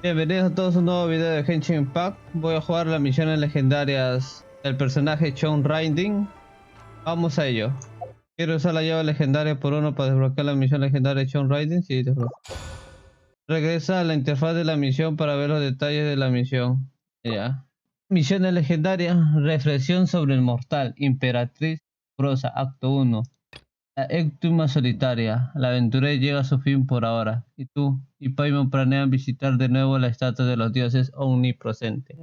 Bienvenidos a todos a un nuevo video de Genshin Impact. Voy a jugar las misiones legendarias del personaje Shogun Raiden. Vamos a ello. Quiero usar la llave legendaria por uno para desbloquear la misión legendaria de Shogun Raiden. Sí, desbloqueo. Regresa a la interfaz de la misión para ver los detalles de la misión. Ya. Misiones legendarias. Reflexión sobre el mortal. Imperatriz Prosa. Acto 1. La última solitaria. La aventura llega a su fin por ahora. Y tú y Paimon planean visitar de nuevo la estatua de los dioses omnipresentes.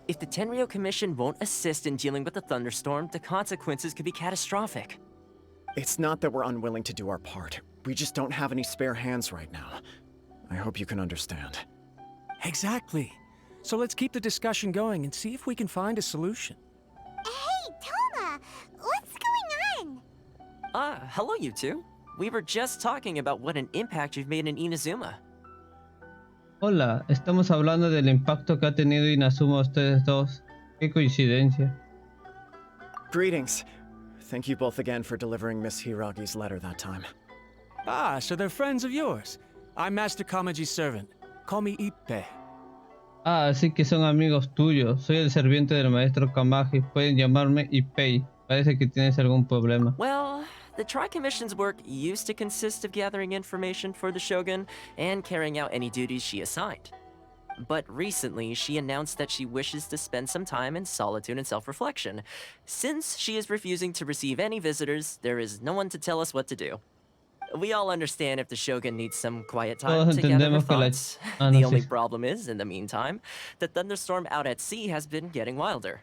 If the Tenryo Commission won't assist in dealing with the thunderstorm, the consequences could be catastrophic. It's not that we're unwilling to do our part. We just don't have any spare hands right now. I hope you can understand. Exactly. So let's keep the discussion going and see if we can find a solution. Hey, Toma! What's going on? Hello you two. We were just talking about what an impact you've made in Inazuma. Hola, estamos hablando del impacto que ha tenido Inazuma ustedes dos. Qué coincidencia. Greetings. Thank you both again for delivering Miss Hiragi's letter that time. Ah, so they're friends of yours. I'm Master Kamaji's servant. Call me Ippe. Ah, así que son amigos tuyos. Soy el serviente del maestro Kamaji. Pueden llamarme Ippei. Parece que tienes algún problema. Well, the Tri-Commission's work used to consist of gathering information for the Shogun and carrying out any duties she assigned. But recently, she announced that she wishes to spend some time in solitude and self-reflection. Since she is refusing to receive any visitors, there is no one to tell us what to do. We all understand if the Shogun needs some quiet time Todos to gather her entendemos que la... thoughts. Ah, The no, only sí. problem is, in the meantime, the thunderstorm out at sea has been getting wilder.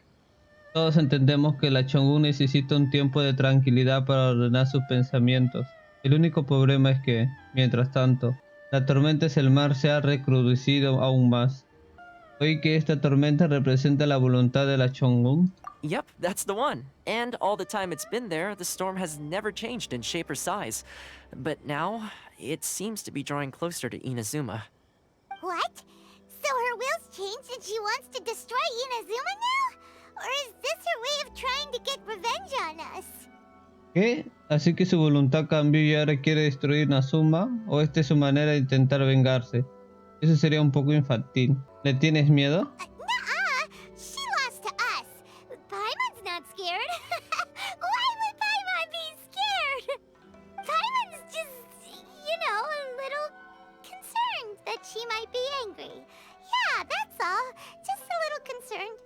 Todos entendemos que la Shogun necesita un tiempo de tranquilidad para ordenar sus pensamientos. El único problema es que, mientras tanto, la tormenta del mar se ha recrudecido aún más. Oí que esta tormenta representa la voluntad de la Shogun. Yep, that's the one. And all the time it's been there, the storm has never changed in shape or size. But now, it seems to be drawing closer to Inazuma. What? So her will's changed and she wants to destroy Inazuma now? Or is this her way of trying to get revenge on us? ¿Qué? ¿Así que su voluntad cambió y ahora quiere destruir Inazuma? ¿O esta es su manera de intentar vengarse? Eso sería un poco infantil. ¿Le tienes miedo? Nuh-uh! She lost to us. Paimon's not scared. Why would Paimon be scared? Paimon's just, a little concerned that she might be angry. Yeah, that's all. Just a little concerned.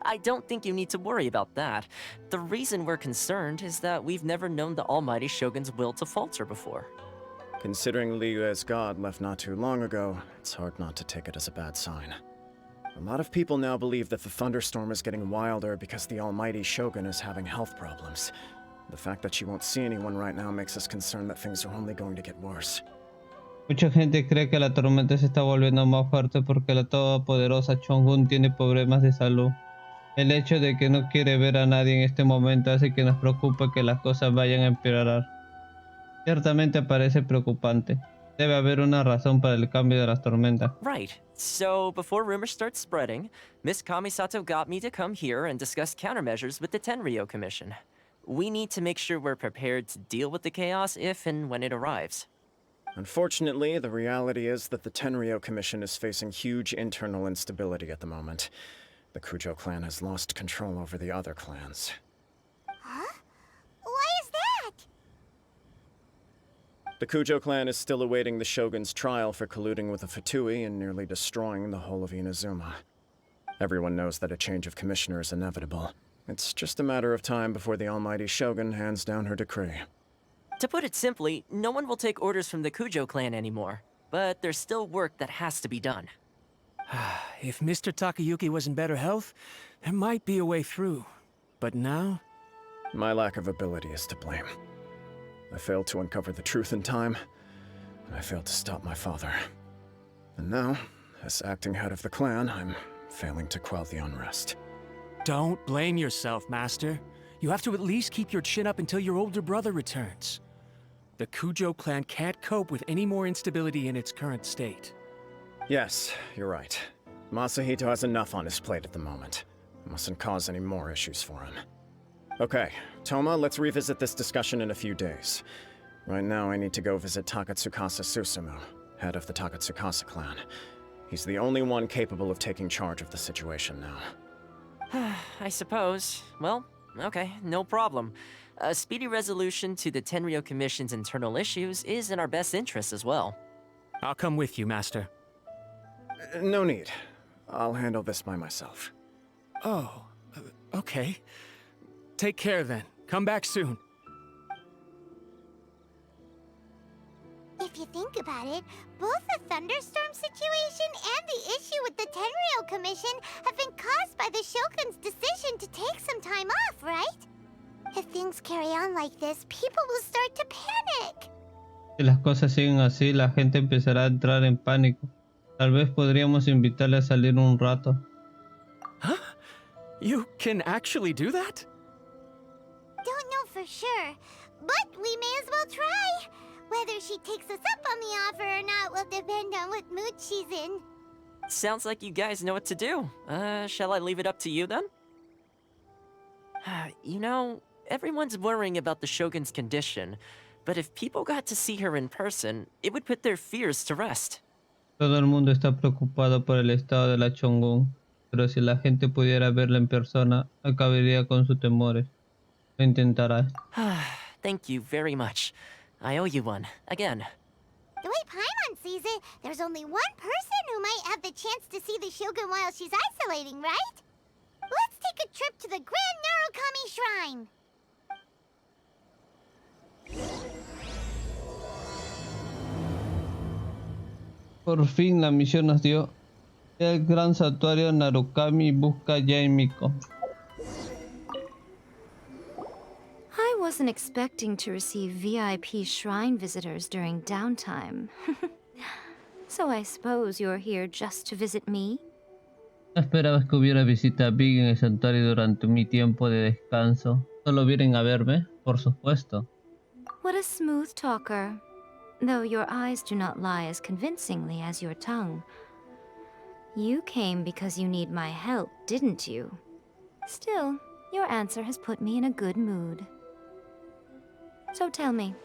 I don't think you need to worry about that. The reason we're concerned is that we've never known the Almighty Shogun's will to falter before. Considering Liyue's god left not too long ago, it's hard not to take it as a bad sign. A lot of people now believe that the thunderstorm is getting wilder because the almighty Shogun is having health problems. The fact that she won't see anyone right now makes us concerned that things are only going to get worse. Mucha gente cree que la tormenta se está volviendo más fuerte porque la todopoderosa Shogun tiene problemas de salud. El hecho de que no quiere ver a nadie en este momento hace que nos preocupe que las cosas vayan a empeorar. Ciertamente parece preocupante. Debe haber una razón para el cambio de las tormentas. Right. So, before rumors start spreading, Miss Kamisato got me to come here and discuss countermeasures with the Tenryo Commission. We need to make sure we're prepared to deal with the chaos if and when it arrives. Unfortunately, the reality is that the Tenryo Commission is facing huge internal instability at the moment. The Kujo clan has lost control over the other clans. Huh? Why is that? The Kujo clan is still awaiting the Shogun's trial for colluding with the Fatui and nearly destroying the whole of Inazuma. Everyone knows that a change of commissioner is inevitable. It's just a matter of time before the almighty Shogun hands down her decree. To put it simply, no one will take orders from the Kujo clan anymore. But there's still work that has to be done. If Mr. Takayuki was in better health, there might be a way through. But now? My lack of ability is to blame. I failed to uncover the truth in time, and I failed to stop my father. And now, as acting head of the clan, I'm failing to quell the unrest. Don't blame yourself, Master. You have to at least keep your chin up until your older brother returns. The Kujo clan can't cope with any more instability in its current state. Yes, you're right. Masahito has enough on his plate at the moment. Mustn't cause any more issues for him. Okay, Toma, let's revisit this discussion in a few days. Right now, I need to go visit Takatsukasa Susumu, head of the Takatsukasa clan. He's the only one capable of taking charge of the situation now. I suppose. Well, okay, no problem. A speedy resolution to the Tenryo Commission's internal issues is in our best interest as well. I'll come with you, Master. No need. I'll handle this by myself. Oh, okay. Take care then. Come back soon. If you think about it, both the thunderstorm situation and the issue with the Tenryo Commission have been caused by the Shogun's decision to take some time off, right? If things carry on like this, people will start to panic. Si las cosas siguen así, la gente empezará a entrar en pánico. Tal vez podríamos invitarle a salir un rato. Huh? You can actually do that? Don't know for sure, but we may as well try. Whether she takes us up on the offer or not will depend on what mood she's in. Sounds like you guys know what to do. Shall I leave it up to you then? You know, everyone's worrying about the Shogun's condition, but if people got to see her in person, it would put their fears to rest. Todo el mundo está preocupado por el estado de la Shogun, pero si la gente pudiera verla en persona, acabaría con sus temores. Lo intentará. Thank you very much. I owe you one, again. The way Paimon sees it, there's only one person who might have the chance to see the Shogun while she's isolating, right? Let's take a trip to the Grand Narukami Shrine! Por fin la misión nos dio. El gran santuario Narukami busca ya en Miko. I wasn't expecting to receive VIP shrine visitors during downtime. So I suppose you're here just to visit me? No esperabas que hubiera visita big en el santuario durante mi tiempo de descanso. ¿Solo vienen a verme? Por supuesto. What a smooth talker. Though your eyes do not lie as convincingly as your tongue. You came because you need my help, didn't you? Still, your answer has put me in a good mood. So tell me,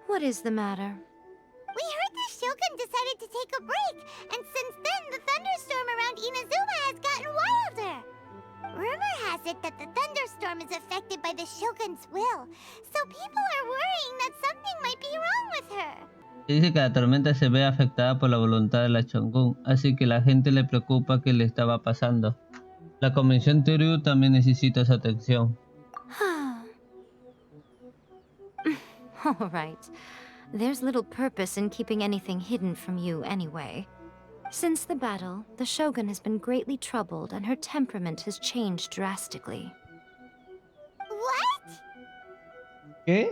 what is the matter? We heard the Shogun decided to take a break, and since then the thunderstorm around Inazuma has gotten wilder. Rumor has it that the thunderstorm is affected by the Shogun's will, so people are worrying that something might be wrong with her. Dice que la tormenta se ve afectada por la voluntad de la Shogun, así que la gente le preocupa qué le estaba pasando. La convención Teoryu también necesita su atención. All right. There's little purpose in keeping anything hidden from you anyway. Since the battle, the Shogun has been greatly troubled and her temperament has changed drastically. What? ¿Qué?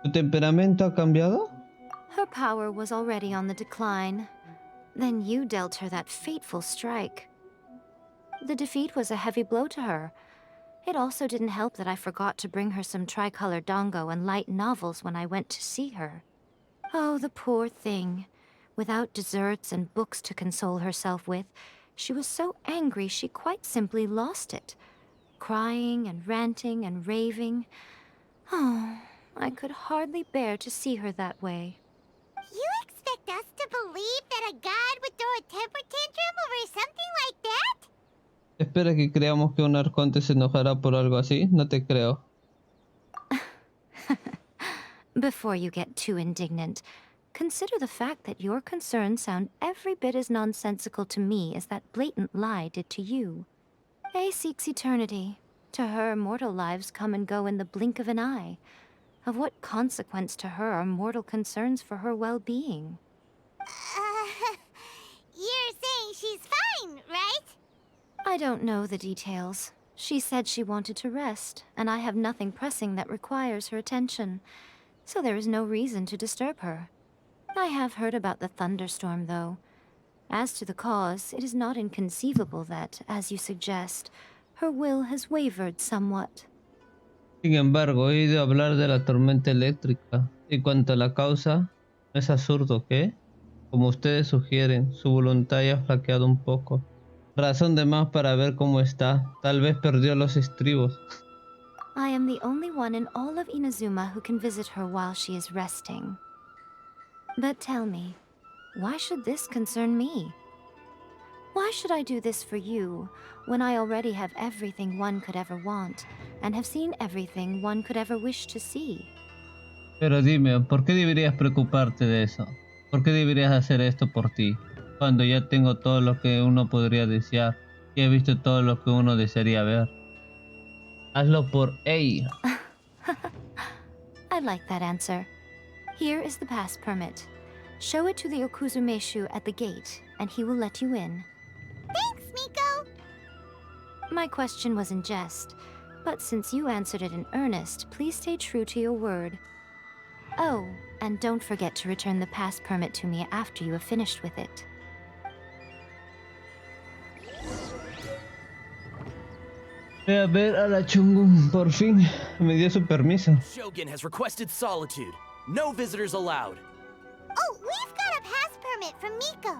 ¿Tu temperamento ha cambiado? Her power was already on the decline. Then you dealt her that fateful strike. The defeat was a heavy blow to her. It also didn't help that I forgot to bring her some tricolor dango and light novels when I went to see her. Oh, the poor thing. Without desserts and books to console herself with, she was so angry she quite simply lost it. Crying and ranting and raving. Oh, I could hardly bear to see her that way. You expect us to believe that a god would throw a temper tantrum over something like that? ¿Espera que creamos que un arconte se enojará por algo así? No te creo. Before you get too indignant, consider the fact that your concerns sound every bit as nonsensical to me as that blatant lie did to you. A seeks eternity. To her, mortal lives come and go in the blink of an eye. Of what consequence to her are mortal concerns for her well-being? You're saying she's fine, right? I don't know the details. She said she wanted to rest, and I have nothing pressing that requires her attention, so there is no reason to disturb her. I have heard about the thunderstorm, though. As to the cause, it is not inconceivable that, as you suggest, her will has wavered somewhat. Sin embargo, he oído hablar de la tormenta eléctrica. Y cuanto a la causa, ¿no es absurdo que, como ustedes sugieren, su voluntad haya flaqueado un poco? Razón de más para ver cómo está. Tal vez perdió los estribos. I am the only one in all of Inazuma who can visit her while she is resting. But tell me, why should this concern me? Why should I do this for you, when I already have everything one could ever want, and have seen everything one could ever wish to see? Pero dime, ¿por qué deberías preocuparte de eso? ¿Por qué deberías hacer esto por ti? Cuando ya tengo todo lo que uno podría desear y he visto todo lo que uno desearía ver. Hazlo por ella. I like that answer. Here is the pass permit. Show it to the Okuzumeshu at the gate, and he will let you in. Thanks, Miko! My question was in jest, but since you answered it in earnest, please stay true to your word. Oh, and don't forget to return the pass permit to me after you have finished with it. Voy a ver a la Shogun, por fin. Me dio su permiso. Shogun has requested solitude. No visitors allowed. Oh, we've got a pass permit from Miko.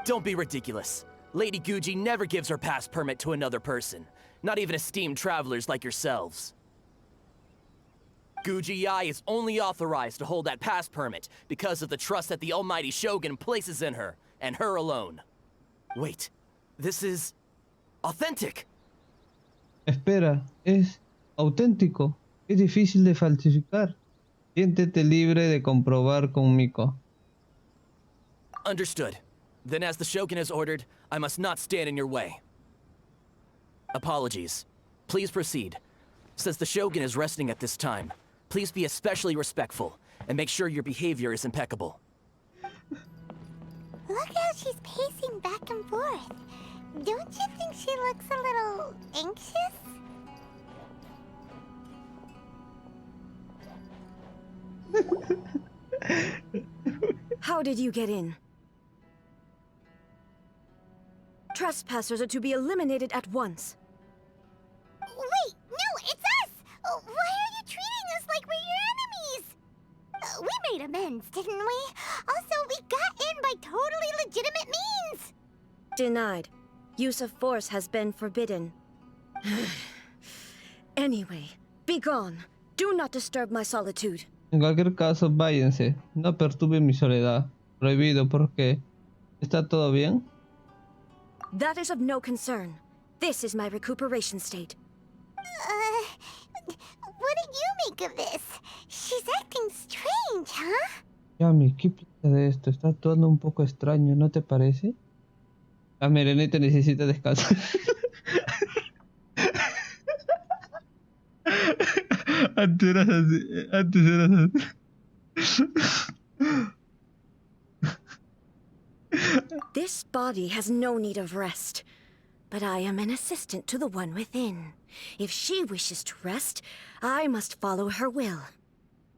Don't be ridiculous. Lady Guji never gives her pass permit to another person, not even esteemed travelers like yourselves. Guji Ai is only authorized to hold that pass permit because of the trust that the almighty Shogun places in her, and her alone. Wait, this is authentic. Espera, es auténtico. Es difícil de falsificar. Siéntete libre de comprobar con Miko. Understood. Then as the Shogun has ordered, I must not stand in your way. Apologies. Please proceed. Since the Shogun is resting at this time, please be especially respectful and make sure your behavior is impeccable. Look how she's pacing back and forth. Don't you think she looks a little anxious? How did you get in? Trespassers are to be eliminated at once. Wait, no, it's us! Why are you treating us like we're your enemies? We made amends, didn't we? Also, we got in by totally legitimate means! Denied. Use of force has been forbidden. Anyway, be gone. Do not disturb my solitude. En cualquier caso, váyanse. No perturben mi soledad. Prohibido, ¿por qué? ¿Está todo bien? That is of no concern. This is my recuperation state. What do you make of this? She's acting strange, huh? Yami, ¿qué piensas de esto? Está todo un poco extraño, ¿no te parece? La Merenita necesita descansar. Antes eras así. Antes eras así. This body has no need of rest, but I am an assistant to the one within. If she wishes to rest, I must follow her will.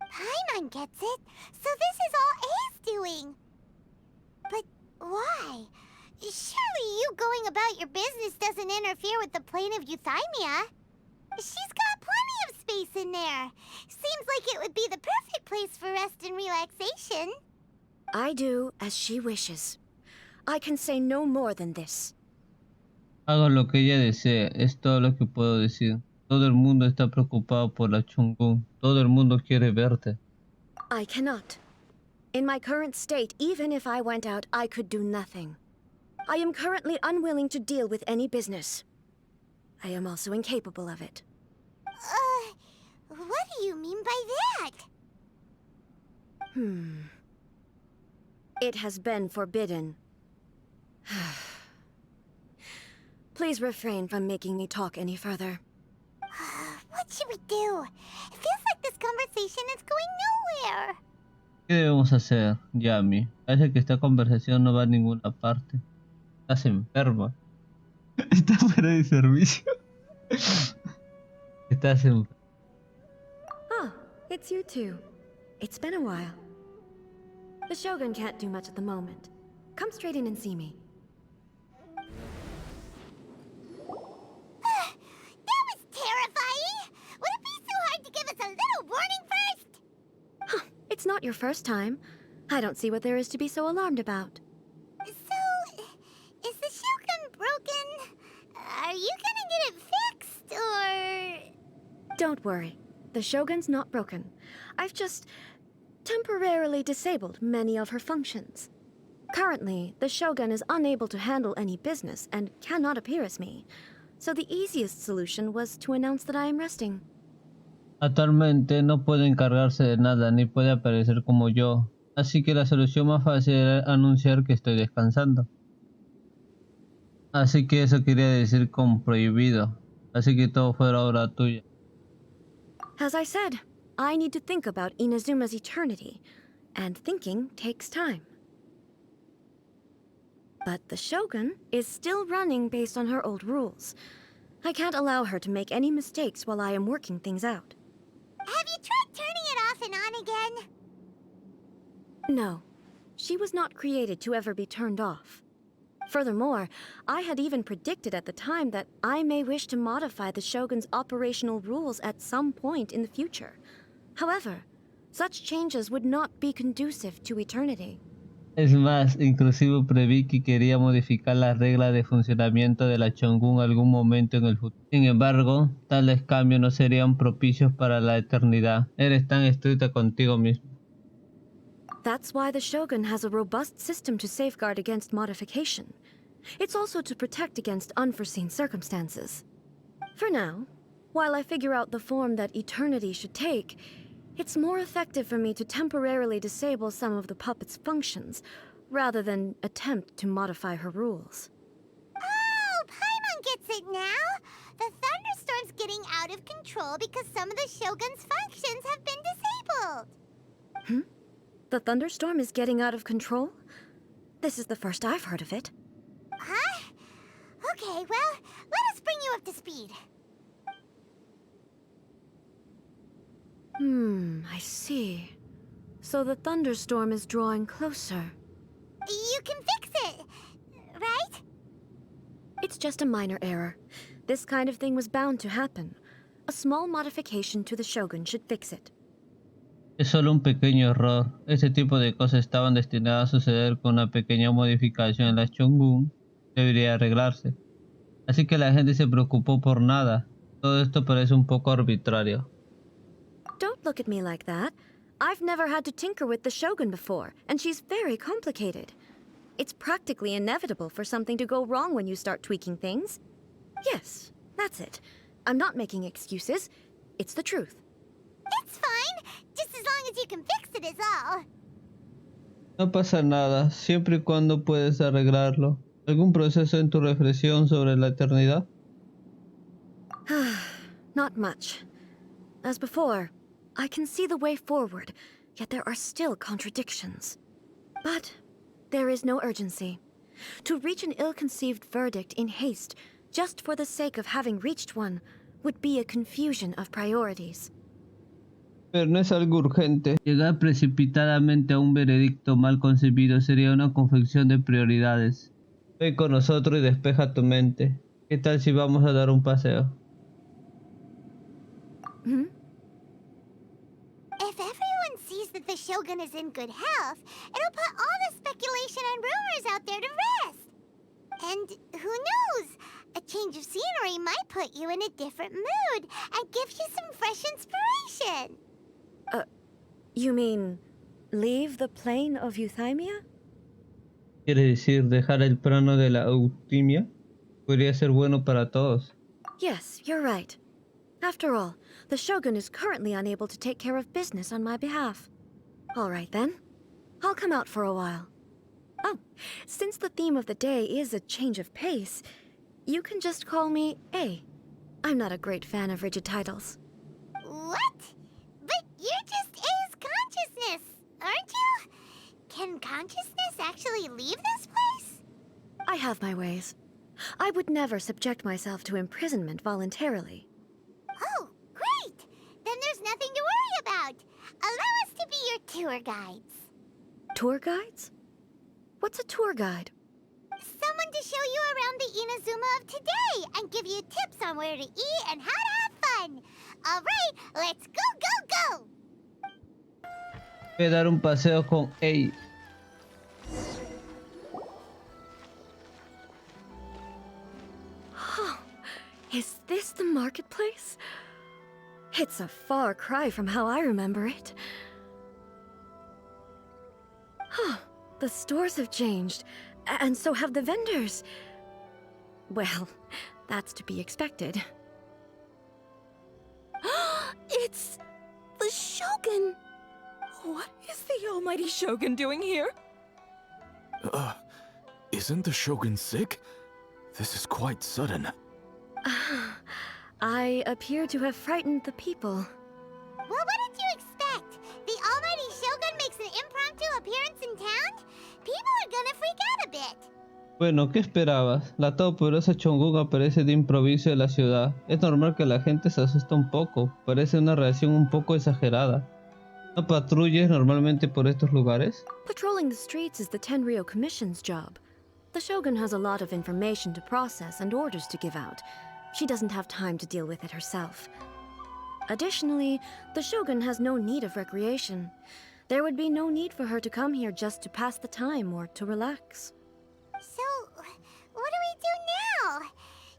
Paimon gets it, so this is all A's doing. But why? Surely you going about your business doesn't interfere with the plane of Euthymia. She's got plenty of space in there. Seems like it would be the perfect place for rest and relaxation. I do as she wishes. I can say no more than this. Hago lo que ella desee, es todo lo que puedo decir. Todo el mundo está preocupado por la Shogun. Todo el mundo quiere verte. I cannot. In my current state, even if I went out, I could do nothing. I am currently unwilling to deal with any business. I am also incapable of it. What do you mean by that? It has been forbidden. Please refrain from making me talk any further. What should we do? It feels like this conversation is going nowhere. ¿Qué debemos hacer, Yami? Parece que esta conversación no va a ninguna parte. Estás enferma. Estás fuera de servicio. Estás enferma. Ah, it's you two. It's been a while. The Shogun can't do much at the moment. Come straight in and see me. That was terrifying! Would it be so hard to give us a little warning first? It's not your first time. I don't see what there is to be so alarmed about. So, is the Shogun broken? Are you gonna get it fixed, or... Don't worry. The Shogun's not broken. I've just temporarily disabled many of her functions. Currently, the Shogun is unable to handle any business and cannot appear as me. So the easiest solution was to announce that I am resting. Actualmente no puede encargarse de nada ni puede aparecer como yo, así que la solución más fácil era anunciar que estoy descansando. Así que eso quería decir con prohibido, así que todo fue obra tuya. As I said, I need to think about Inazuma's eternity, and thinking takes time. But the Shogun is still running based on her old rules. I can't allow her to make any mistakes while I am working things out. Have you tried turning it off and on again? No, she was not created to ever be turned off. Furthermore, I had even predicted at the time that I may wish to modify the Shogun's operational rules at some point in the future. However, such changes would not be conducive to eternity. Es más, inclusive preví que quería modificar las reglas de funcionamiento de la Shogun en algún momento en el futuro. Sin embargo, tales cambios no serían propicios para la eternidad. Eres tan estricta contigo mismo. That's why the Shogun has a robust system to safeguard against modification. It's also to protect against unforeseen circumstances. For now, while I figure out the form that eternity should take, it's more effective for me to temporarily disable some of the puppet's functions, rather than attempt to modify her rules. Oh, Paimon gets it now! The thunderstorm's getting out of control because some of the Shogun's functions have been disabled. The thunderstorm is getting out of control? This is the first I've heard of it. Huh? Okay, well, let us bring you up to speed. I see. So the thunderstorm is drawing closer. You can fix it, right? It's just a minor error. This kind of thing was bound to happen. A small modification to the Shogun should fix it. Es solo un pequeño error. Este tipo de cosas estaban destinadas a suceder con una pequeña modificación en la Shogun. Debería arreglarse. Así que la gente se preocupó por nada. Todo esto parece un poco arbitrario. Don't look at me like that. I've never had to tinker with the Shogun before, and she's very complicated. It's practically inevitable for something to go wrong when you start tweaking things. Yes, that's it. I'm not making excuses. It's the truth. It's fine, just as long as you can fix it is all. No pasa nada, siempre y cuando puedes arreglarlo. ¿Algún proceso en tu reflexión sobre la eternidad? Not much. As before, I can see the way forward, yet there are still contradictions. But there is no urgency. To reach an ill-conceived verdict in haste, just for the sake of having reached one, would be a confusion of priorities. Pero no es algo urgente. Llegar precipitadamente a un veredicto mal concebido sería una confección de prioridades. Ven con nosotros y despeja tu mente. ¿Qué tal si vamos a dar un paseo? If everyone sees that the Shogun is in good health, it'll put all the speculation and rumors out there to rest. And who knows? A change of scenery might put you in a different mood and give you some fresh inspiration. You mean, leave the plane of euthymia? ¿Quiere decir dejar el plano de la eutimia? Podría ser bueno para todos. Yes, you're right. After all, the Shogun is currently unable to take care of business on my behalf. All right then. I'll come out for a while. Oh, since the theme of the day is a change of pace, you can just call me A. I'm not a great fan of rigid titles. What? But you're just A's consciousness, aren't you? Can consciousness actually leave this place? I have my ways. I would never subject myself to imprisonment voluntarily. Oh, great! Then there's nothing to worry about. Allow us to be your tour guides. Tour guides? What's a tour guide? Someone to show you around the Inazuma of today and give you tips on where to eat and how to have fun. All right, let's go, go, go! Voy a dar un paseo con A. Is this the marketplace? It's a far cry from how I remember it. The stores have changed, and so have the vendors. Well, that's to be expected. It's the Shogun! What is the almighty Shogun doing here? Isn't the Shogun sick? This is quite sudden. I appear to have frightened the people. Well, what did you expect? The almighty Shogun makes an impromptu appearance in town? People are gonna freak out a bit. Bueno, ¿qué esperabas? La todopoderosa Shogun aparece de improviso en la ciudad. Es normal que la gente se asusta un poco. Parece una reacción un poco exagerada. ¿No patrulles normalmente por estos lugares? Patrolling the streets is the Tenryou Commission's job. The Shogun has a lot of information to process and orders to give out. She doesn't have time to deal with it herself. Additionally, the Shogun has no need of recreation. There would be no need for her to come here just to pass the time or to relax. So, what do we do now?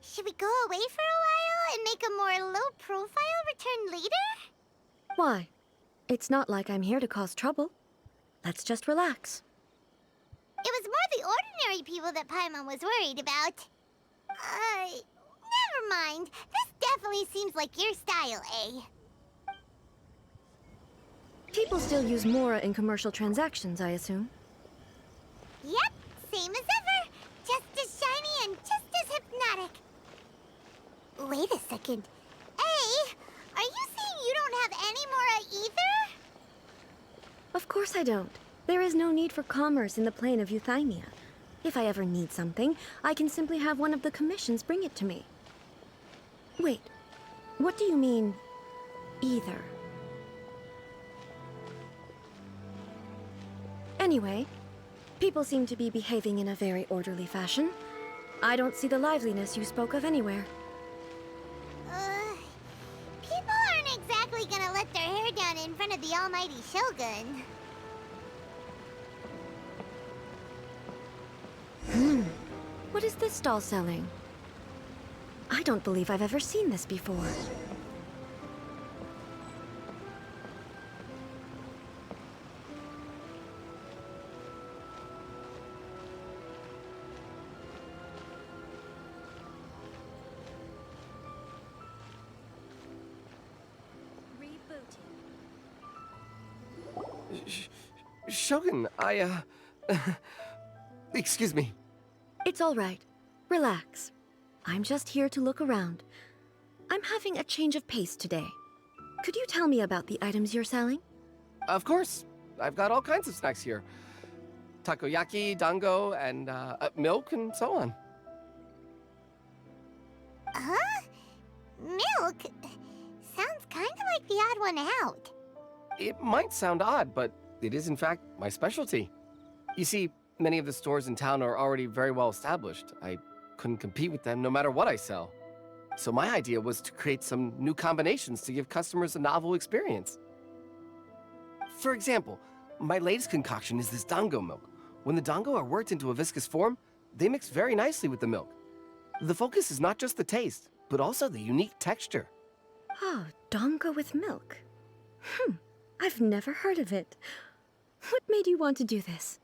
Should we go away for a while and make a more low-profile return later? Why? It's not like I'm here to cause trouble. Let's just relax. It was more the ordinary people that Paimon was worried about. Never mind. This definitely seems like your style, eh? People still use Mora in commercial transactions, I assume. Yep, same as ever. Just as shiny and just as hypnotic. Wait a second. Hey, are you saying you don't have any Mora either? Of course I don't. There is no need for commerce in the plane of Euthymia. If I ever need something, I can simply have one of the commissions bring it to me. Wait, what do you mean, either? Anyway, people seem to be behaving in a very orderly fashion. I don't see the liveliness you spoke of anywhere. People aren't exactly gonna let their hair down in front of the almighty Shogun. What is this stall selling? I don't believe I've ever seen this before. Shogun, excuse me. It's all right. Relax. I'm just here to look around. I'm having a change of pace today. Could you tell me about the items you're selling? Of course. I've got all kinds of snacks here. Takoyaki, dango, and milk, and so on. Huh? Milk? Sounds kind of like the odd one out. It might sound odd, but it is in fact my specialty. You see, many of the stores in town are already very well established. I couldn't compete with them no matter what I sell. So my idea was to create some new combinations to give customers a novel experience. For example, my latest concoction is this dango milk. When the dango are worked into a viscous form, they mix very nicely with the milk. The focus is not just the taste, but also the unique texture. Oh, dango with milk. I've never heard of it. What made you want to do this?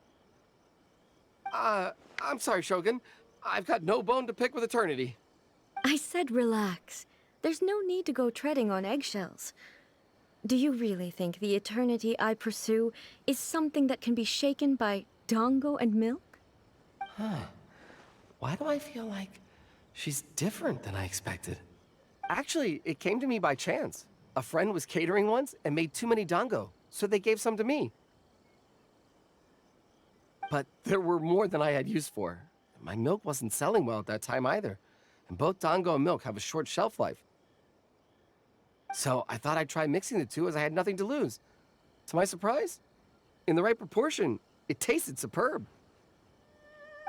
I'm sorry, Shogun. I've got no bone to pick with eternity. I said relax. There's no need to go treading on eggshells. Do you really think the eternity I pursue is something that can be shaken by dango and milk? Why do I feel like she's different than I expected? Actually, it came to me by chance. A friend was catering once and made too many dango, so they gave some to me. But there were more than I had use for. My milk wasn't selling well at that time either, and both dango and milk have a short shelf life. So I thought I'd try mixing the two as I had nothing to lose. To my surprise, in the right proportion, it tasted superb.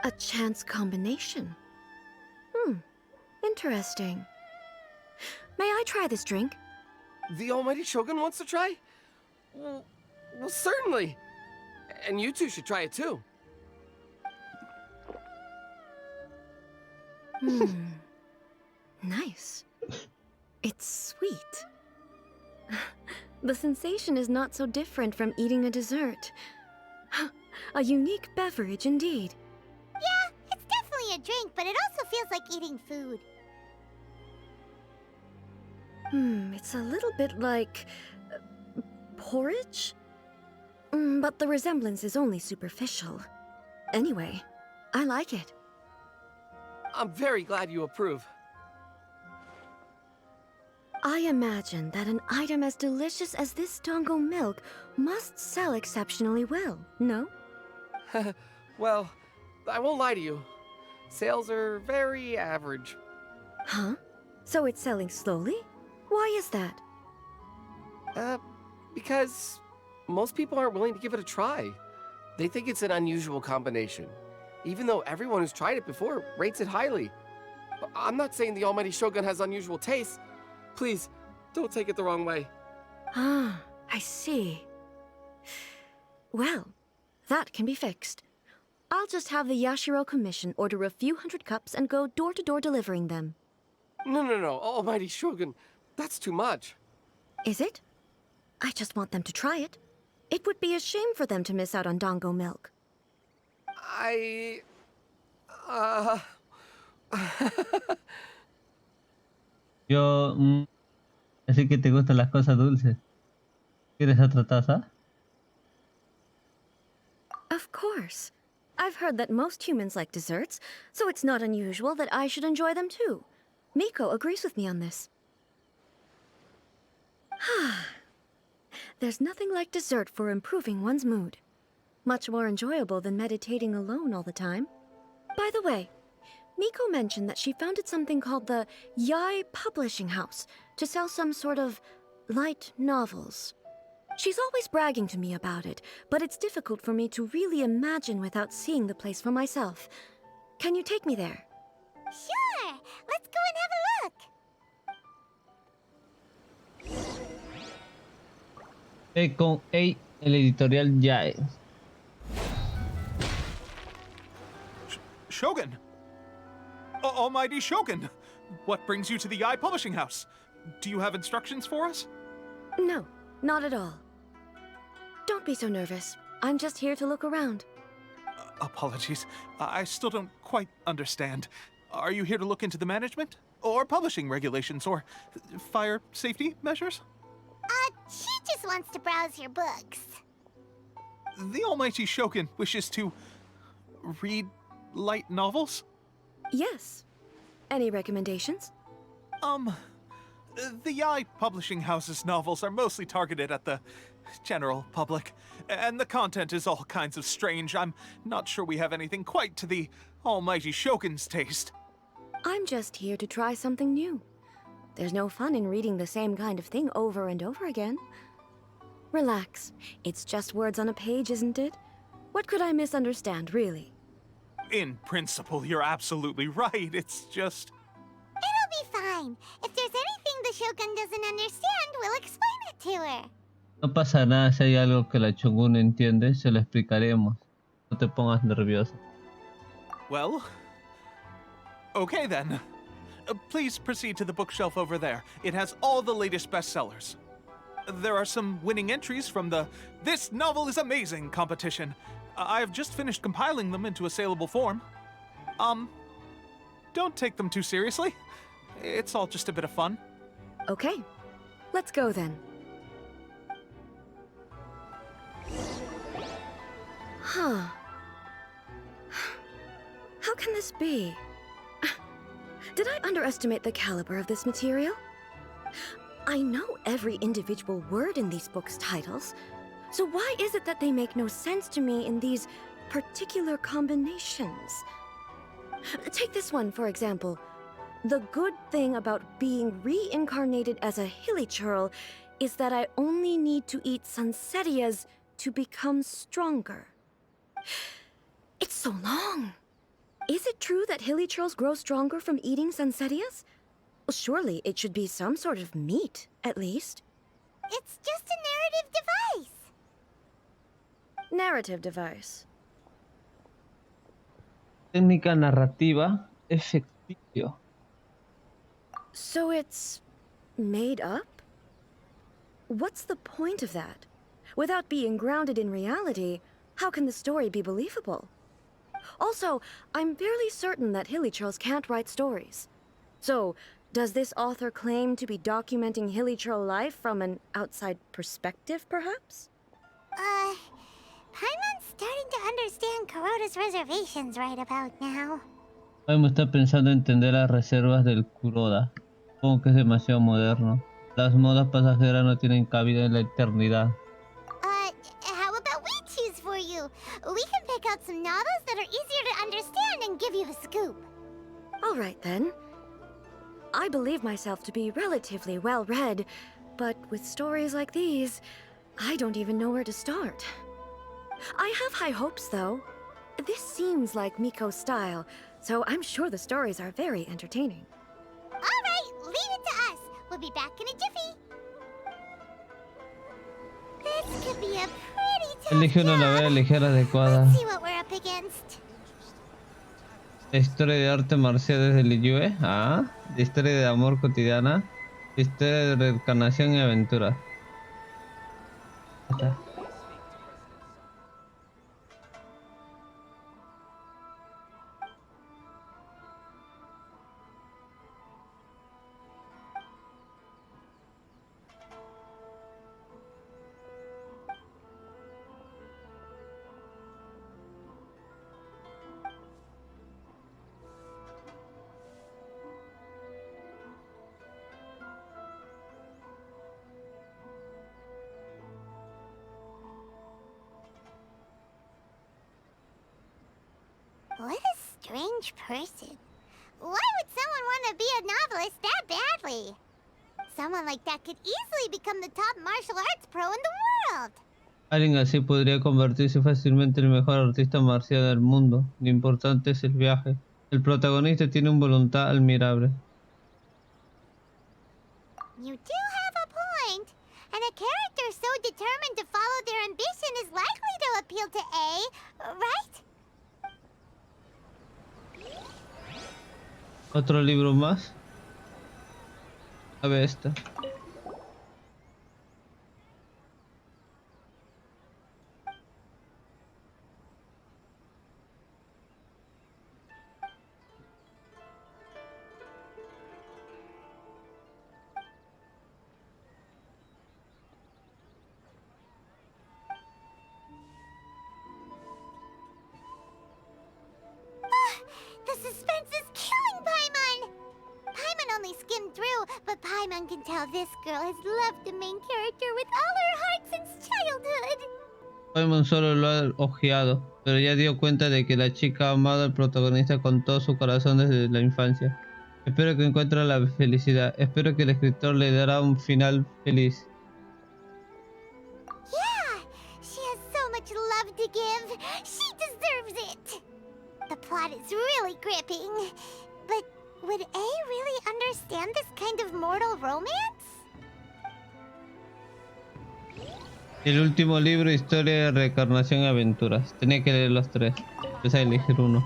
A chance combination. Interesting. May I try this drink? The almighty Shogun wants to try? Well, certainly. And you two should try it too. Nice. It's sweet. The sensation is not so different from eating a dessert. A unique beverage indeed. Yeah, it's definitely a drink, but it also feels like eating food. It's a little bit like... porridge? But the resemblance is only superficial. Anyway, I like it. I'm very glad you approve. I imagine that an item as delicious as this dango milk must sell exceptionally well, no? Well, I won't lie to you. Sales are very average. Huh? So it's selling slowly? Why is that? Because most people aren't willing to give it a try. They think it's an unusual combination, even though everyone who's tried it before rates it highly. I'm not saying the almighty Shogun has unusual tastes. Please, don't take it the wrong way. Ah, I see. Well, that can be fixed. I'll just have the Yashiro Commission order a few hundred cups and go door-to-door delivering them. No, almighty Shogun. That's too much. Is it? I just want them to try it. It would be a shame for them to miss out on dango milk. Yo... así que te gustan las cosas dulces. ¿Quieres otra taza? Of course. I've heard that most humans like desserts, so it's not unusual that I should enjoy them too. Miko agrees with me on this. There's nothing like dessert for improving one's mood. Much more enjoyable than meditating alone all the time. By the way, Miko mentioned that she founded something called the Yai Publishing House to sell some sort of light novels. She's always bragging to me about it, but it's difficult for me to really imagine without seeing the place for myself. Can you take me there? Sure! Let's go and have a look! Con el editorial Yae. Shogun! Almighty Shogun! What brings you to the Eye Publishing House? Do you have instructions for us? No, not at all. Don't be so nervous. I'm just here to look around. Apologies. I still don't quite understand. Are you here to look into the management? Or publishing regulations? Or fire safety measures? She just wants to browse your books. The Almighty Shogun wishes to read light novels? Yes. Any recommendations? The Yai Publishing House's novels are mostly targeted at the general public, and the content is all kinds of strange. I'm not sure we have anything quite to the Almighty Shogun's taste. I'm just here to try something new. There's no fun in reading the same kind of thing over and over again. Relax. It's just words on a page, isn't it? What could I misunderstand, really? In principle, you're absolutely right. It's just... It'll be fine. If there's anything the Shogun doesn't understand, we'll explain it to her. No pasa nada si hay algo que la Shogun no entiende, se lo explicaremos. No te pongas nervioso. Well... okay then. Please proceed to the bookshelf over there. It has all the latest bestsellers. There are some winning entries from the This Novel is Amazing competition. I've just finished compiling them into a saleable form. Don't take them too seriously. It's all just a bit of fun. Okay. Let's go then. Huh. How can this be? Did I underestimate the caliber of this material? I know every individual word in these books' titles, so why is it that they make no sense to me in these particular combinations? Take this one, for example. The good thing about being reincarnated as a hilly churl is that I only need to eat Sansetias to become stronger. It's so long. Is it true that hilly churls grow stronger from eating Sansetias? Well, surely it should be some sort of meat, at least. It's just a narrative device. Narrative device. Técnica narrativa efectiva. So it's made up? What's the point of that? Without being grounded in reality, how can the story be believable? Also, I'm fairly certain that Hilichurls can't write stories. So, does this author claim to be documenting Hilichurl life from an outside perspective, perhaps? Paimon's starting to understand Kuroda's reservations right about now. Paimon está pensando en entender las reservas del Kuroda. Supongo que es demasiado moderno. Las modas pasajeras no tienen cabida en la eternidad. How about we choose for you? We can pick out some novels that are easier to understand and give you the scoop. All right, then. I believe myself to be relatively well-read, but with stories like these, I don't even know where to start. I have high hopes, though. This seems like Miko's style, so I'm sure the stories are very entertaining. All right, leave it to us. We'll be back in a jiffy. This could be a pretty tough Elige una novela job. ligera adecuada. Let's see what we're up against. La historia de arte marcial desde Liyue. La historia de amor cotidiana. La historia de reencarnación y aventura. Ahí está. What a strange person. Why would someone want to be a novelist that badly? Someone like that could easily become the top martial arts pro in the world. Alguien así podría convertirse fácilmente en el mejor artista marcial del mundo. Lo importante es el viaje. El protagonista tiene una voluntad admirable. You do have a point. And a character so determined to follow their ambition is likely to appeal to A, right? Otro libro más. A ver esta. The suspense is killing Paimon! Paimon only skimmed through, but Paimon can tell this girl has loved the main character with all her heart since childhood. Paimon solo lo ha ojeado, pero ya dio cuenta de que la chica ha amado al protagonista con todo su corazón desde la infancia. Espero que encuentre la felicidad. Espero que el escritor le dará un final feliz. Yeah, she has so much love to give. She deserves it. The plot is really gripping. But would A really understand this kind of mortal romance? El último libro, historia de reencarnación y aventuras. Tenía que leer los tres. Empecé a elegir uno.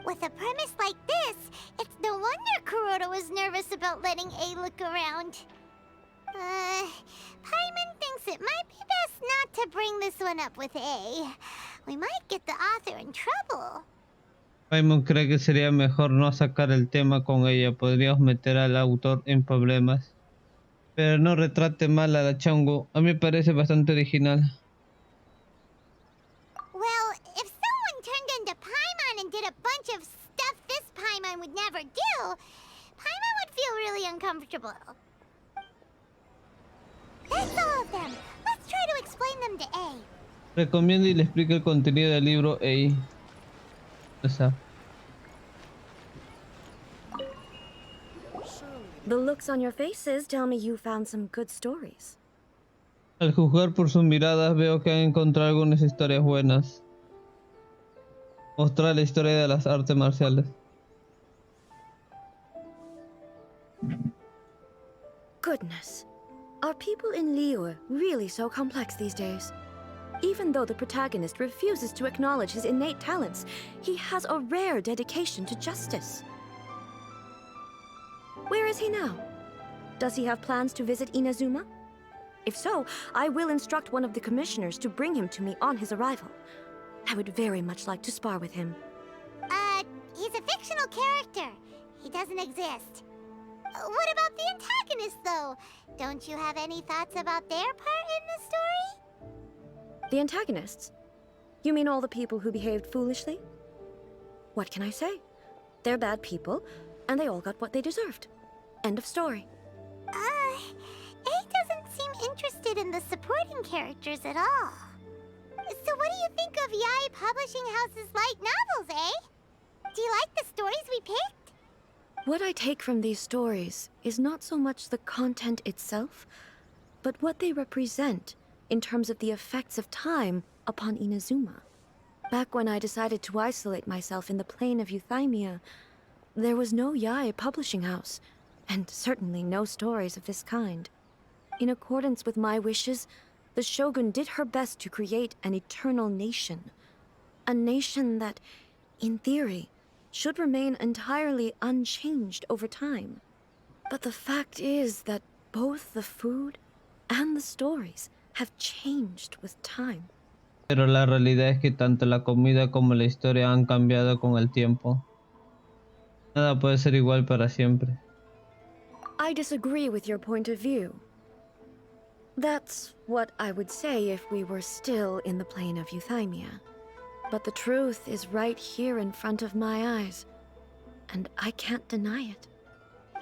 With a premise like this, it's no wonder Kuroda was nervous about letting A look around. Paimon thinks it might be best not to bring this one up with A. We might get the author in trouble. Paimon cree que sería mejor no sacar el tema con ella. Podríamos meter al autor en problemas. Pero no retrate mal a la Chongo. A mí me parece bastante original. Well, if someone turned into Paimon and did a bunch of stuff this Paimon would never do, Paimon would feel really uncomfortable. That's all of them. Let's try to explain them to A. Recomienda y le explica el contenido del libro A. O sea, The looks on your faces tell me you found some good stories. al juzgar por sus miradas veo que han encontrado algunas historias buenas. Mostrar la historia de las artes marciales. Goodness. Are people in Liyue really so complex these days? Even though the protagonist refuses to acknowledge his innate talents, he has a rare dedication to justice. Where is he now? Does he have plans to visit Inazuma? If so, I will instruct one of the commissioners to bring him to me on his arrival. I would very much like to spar with him. He's a fictional character. He doesn't exist. What about the antagonist, though? Don't you have any thoughts about their part in the story? The antagonists? You mean all the people who behaved foolishly? What can I say? They're bad people, and they all got what they deserved. End of story. A doesn't seem interested in the supporting characters at all. So what do you think of Yae Publishing House's light novels, eh? Do you like the stories we picked? What I take from these stories is not so much the content itself, but what they represent in terms of the effects of time upon Inazuma. Back when I decided to isolate myself in the plain of Euthymia, there was no Yae Publishing House, and certainly no stories of this kind. In accordance with my wishes, the Shogun did her best to create an eternal nation. A nation that, in theory, should remain entirely unchanged over time. But the fact is that both the food and the stories have changed with time. Pero la realidad es que tanto la comida como la historia han cambiado con el tiempo. Nada puede ser igual para siempre. I disagree with your point of view. That's what I would say if we were still in the plane of Euthymia. But the truth is right here in front of my eyes, and I can't deny it.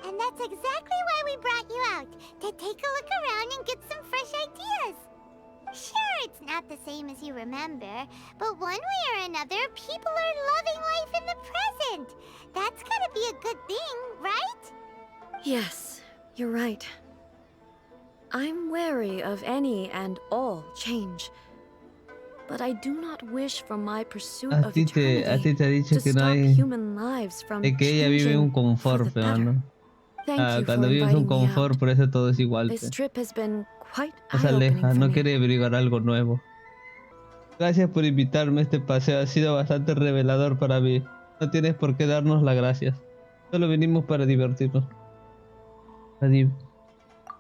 And that's exactly why we brought you out, to take a look around and get some fresh ideas. Sure, it's not the same as you remember, but one way or another, people are loving life in the present. That's gotta be a good thing, right? Yes, you're right. I'm wary of any and all change. But I do not wish for my pursuit A of ti te ha eternity dicho to que no stop hay, human lives from de que ella vive un changing for confort, the pero better. no. Thank you for Cuando vives un inviting me confort, out. por eso todo es igual. This trip has been quite No se eye-opening aleja, for no me. quiere averiguar algo nuevo. Gracias por invitarme a este paseo, ha sido bastante revelador para mí. No tienes por qué darnos las gracias. Solo vinimos para divertirnos.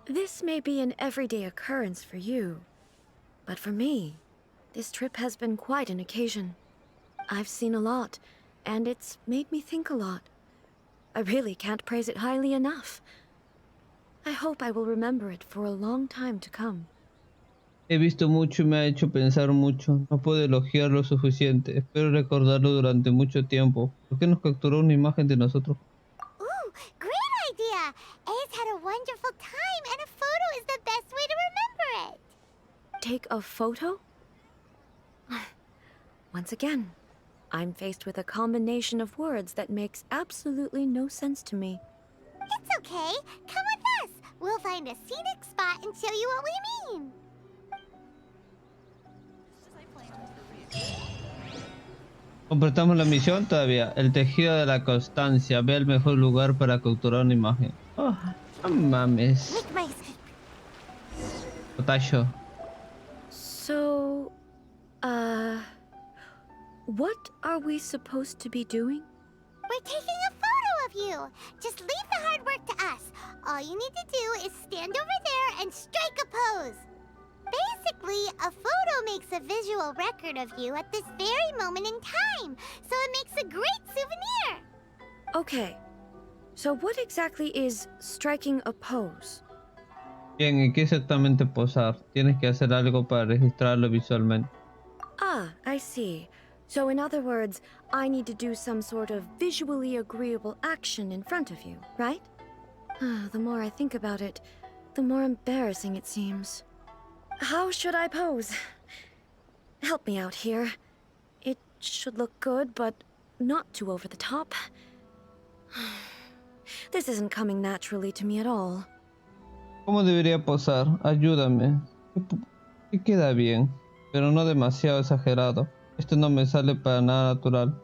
This may be an everyday occurrence for you, but for me, this trip has been quite an occasion. I've seen a lot, and it's made me think a lot. I really can't praise it highly enough. I hope I will remember it for a long time to come. He visto mucho y me ha hecho pensar mucho. No puedo elogiar lo suficiente. Espero recordarlo durante mucho tiempo. ¿Por qué nos capturó una imagen de nosotros? Ooh, great idea! A's had a wonderful time, and a photo is the best way to remember it. Take a photo? Once again, I'm faced with a combination of words that makes absolutely no sense to me. It's okay. Come with us. We'll find a scenic spot and show you what we mean. Completamos la misión todavía. El tejido de la constancia. Ve el mejor lugar para capturar una imagen. Oh, no mames. Potasio. So, what are we supposed to be doing? We're taking a photo of you. Just leave the hard work to us. All you need to do is stand over there and strike a pose. Basically, a photo makes a visual record of you at this very moment in time, so it makes a great souvenir. Okay, so what exactly is striking a pose? Bien, ¿y qué exactamente posar? Tienes que hacer algo para registrarlo visualmente. Ah, I see. So in other words, I need to do some sort of visually agreeable action in front of you, right? The more I think about it, the more embarrassing it seems. How should I pose? Help me out here. It should look good, but not too over the top. This isn't coming naturally to me at all. ¿Cómo debería posar? Ayúdame. Que queda bien, pero no demasiado exagerado. Esto no me sale para nada natural.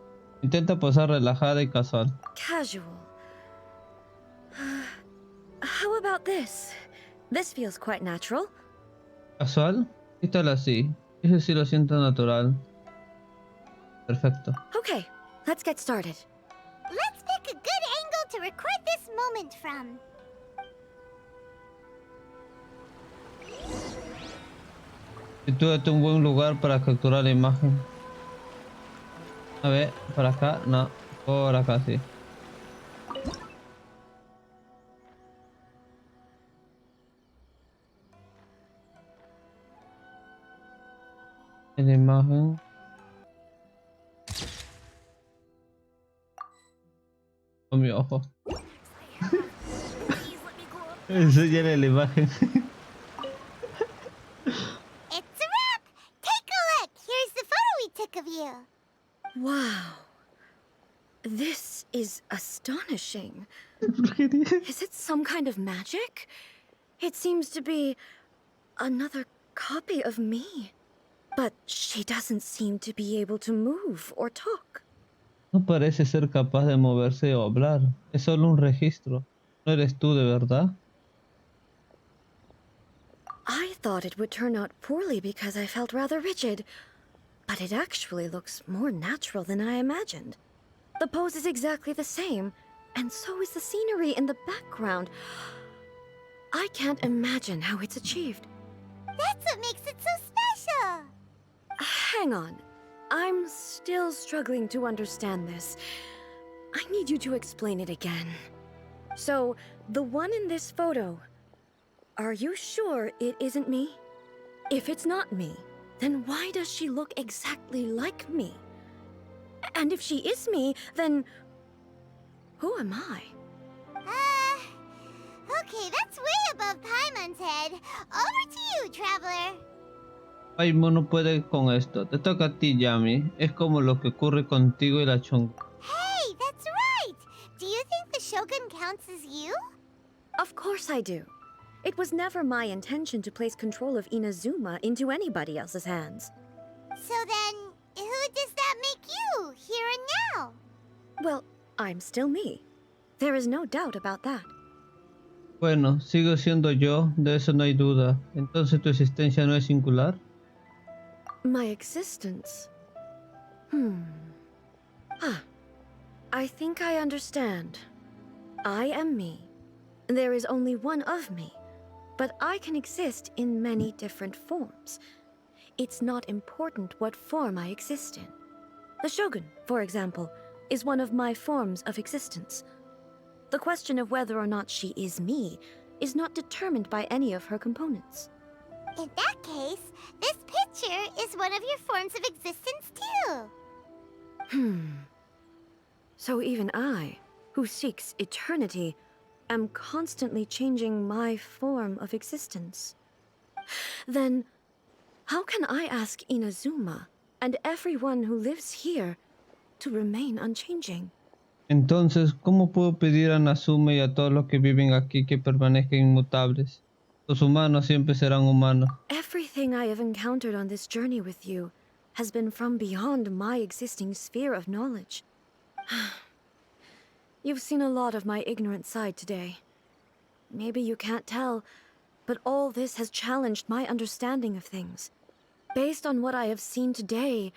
Intenta posar relajada y casual. Casual. How about this? This feels quite natural. ¿Casual? ¿Qué tal así? Ese sí lo siento natural. Perfecto. Okay, let's get started. Let's pick a good angle to record this moment from. Sitúate un buen lugar para capturar la imagen. A ver, para acá, no. Por acá sí. En la imagen. Con mi ojo. Enséñale la imagen. It's a wrap! Take a look! Here's the photo we took of you. Wow. This is astonishing. Is it some kind of magic? It seems to be another copy of me. But she doesn't seem to be able to move or talk. No parece ser capaz de moverse o hablar. Es solo un registro. No eres tú de verdad. I thought it would turn out poorly because I felt rather rigid, but it actually looks more natural than I imagined. The pose is exactly the same, and so is the scenery in the background. I can't imagine how it's achieved. That's what makes it so special. Hang on. I'm still struggling to understand this. I need you to explain it again. So, the one in this photo, are you sure it isn't me? If it's not me, then why does she look exactly like me? And if she is me, then who am I? Okay, that's way above Paimon's head. Over to you, traveler. Paimon no puede con esto. Te toca a ti, Yami. Es como lo que ocurre contigo y la Chongo. Hey, that's right! Do you think the Shogun counts as you? Of course I do. It was never my intention to place control of Inazuma into anybody else's hands. So then, who does that make you, here and now? Well, I'm still me. There is no doubt about that. Bueno, sigo siendo yo, de eso no hay duda. Entonces tu existencia no es singular. My existence? I think I understand. I am me. There is only one of me, but I can exist in many different forms. It's not important what form I exist in. The Shogun, for example, is one of my forms of existence. The question of whether or not she is me is not determined by any of her components. In that case, this picture is one of your forms of existence too. So even I, who seeks eternity, am constantly changing my form of existence. Then, how can I ask Inazuma and everyone who lives here to remain unchanging? Entonces, ¿cómo puedo pedir a Nazuma y a todos los que viven aquí que permanezcan inmutables? Los humanos siempre serán humanos. Everything I have encountered on this journey with you has been from beyond my existing sphere of knowledge. You've seen a lot of my ignorant side today. Maybe you can't tell, but all this has challenged my understanding of things. Based on what I have seen today,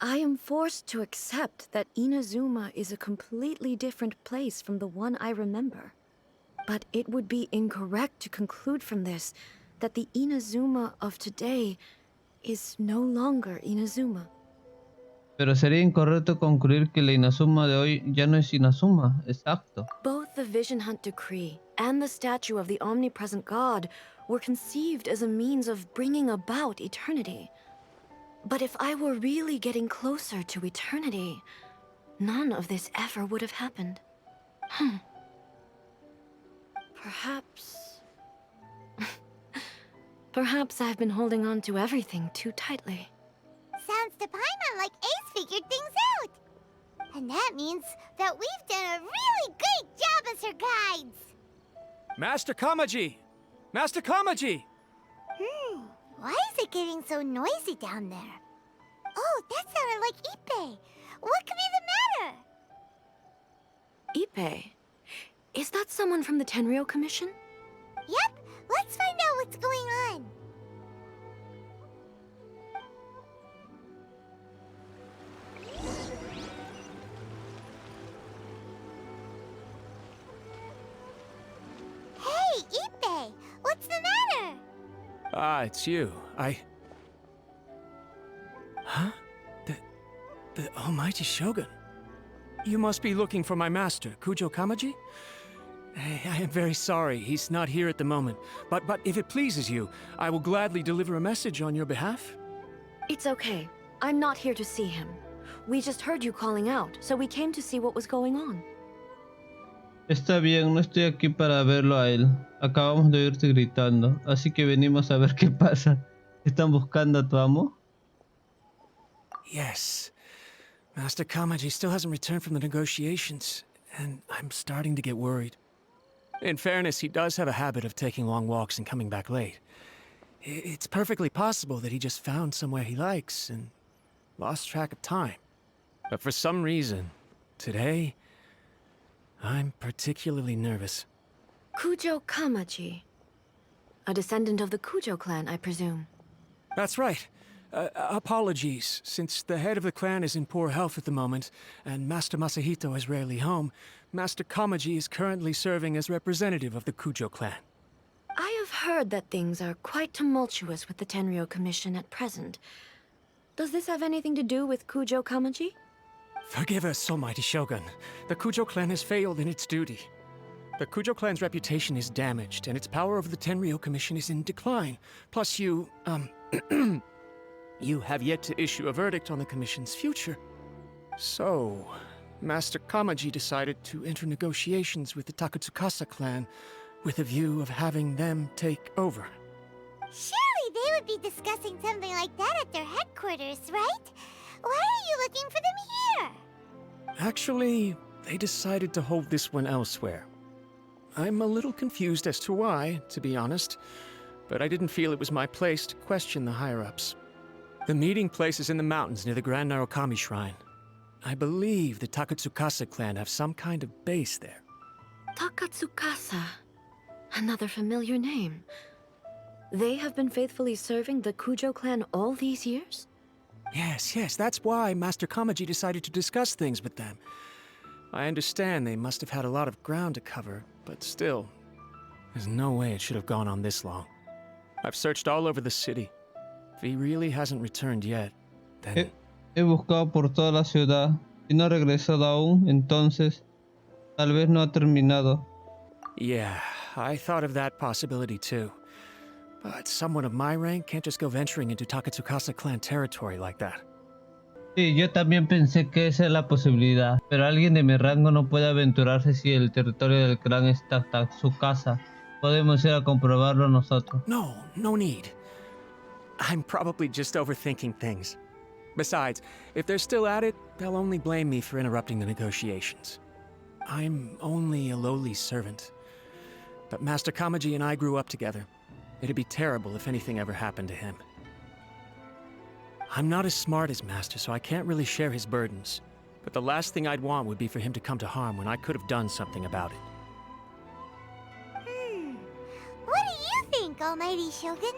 I am forced to accept that Inazuma is a completely different place from the one I remember. But it would be incorrect to conclude from this that the Inazuma of today is no longer Inazuma. Pero sería incorrecto concluir que la Inazuma de hoy ya no es Inazuma. Exacto. Both the Vision Hunt Decree and the statue of the omnipresent God were conceived as a means of bringing about eternity. But if I were really getting closer to eternity, none of this ever would have happened. Perhaps I've been holding on to everything too tightly. Sounds to Paimon like Ace figured things out. And that means that we've done a really great job as her guides. Master Kamaji! Master Kamaji! Why is it getting so noisy down there? Oh, that sounded like Ippei. What could be the Ippei. Is that someone from the Tenryou Commission? Yep, let's find out what's going on. Hey, Ippei! What's the matter? Ah, it's you. Huh? The almighty Shogun. You must be looking for my master, Kujo Kamaji? I am very sorry, he's not here at the moment. But if it pleases you, I will gladly deliver a message on your behalf. It's okay. I'm not here to see him. We just heard you calling out, so we came to see what was going on. Está bien, no estoy aquí para verlo a él. Acabamos de oírte gritando, así que venimos a ver qué pasa. ¿Están buscando a tu amo? Yes. Master Kamaji still hasn't returned from the negotiations, and I'm starting to get worried. In fairness, he does have a habit of taking long walks and coming back late. It's perfectly possible that he just found somewhere he likes and lost track of time. But for some reason, today, I'm particularly nervous. Kujo Kamaji. A descendant of the Kujo clan, I presume. That's right. Apologies, since the head of the clan is in poor health at the moment, and Master Masahito is rarely home, Master Kamaji is currently serving as representative of the Kujo clan. I have heard that things are quite tumultuous with the Tenryou Commission at present. Does this have anything to do with Kujo Kamaji? Forgive us, almighty Shogun. The Kujo clan has failed in its duty. The Kujo clan's reputation is damaged, and its power over the Tenryou Commission is in decline. Plus you have yet to issue a verdict on the Commission's future. So, Master Kamaji decided to enter negotiations with the Takatsukasa clan with a view of having them take over. Surely they would be discussing something like that at their headquarters, right? Why are you looking for them here? Actually, they decided to hold this one elsewhere. I'm a little confused as to why, to be honest, but I didn't feel it was my place to question the higher-ups. The meeting place is in the mountains near the Grand Narukami Shrine. I believe the Takatsukasa clan have some kind of base there. Takatsukasa. Another familiar name. They have been faithfully serving the Kujo clan all these years? Yes, that's why Master Kamaji decided to discuss things with them. I understand they must have had a lot of ground to cover, but still, there's no way it should have gone on this long. I've searched all over the city. If he really hasn't returned yet, then... He buscado por toda la ciudad y no ha regresado aún, entonces tal vez no ha terminado. Yeah, I thought of that possibility too. But someone of my rank can't just go venturing into Takatsukasa clan territory like that. Sí, yo también pensé que esa es la posibilidad, pero alguien de mi rango no puede aventurarse si el territorio del clan está su casa. Podemos ir a comprobarlo nosotros. No need. I'm probably just overthinking things. Besides, if they're still at it, they'll only blame me for interrupting the negotiations. I'm only a lowly servant. But Master Kamaji and I grew up together. It'd be terrible if anything ever happened to him. I'm not as smart as Master, so I can't really share his burdens. But the last thing I'd want would be for him to come to harm when I could have done something about it. What do you think, Almighty Shogun?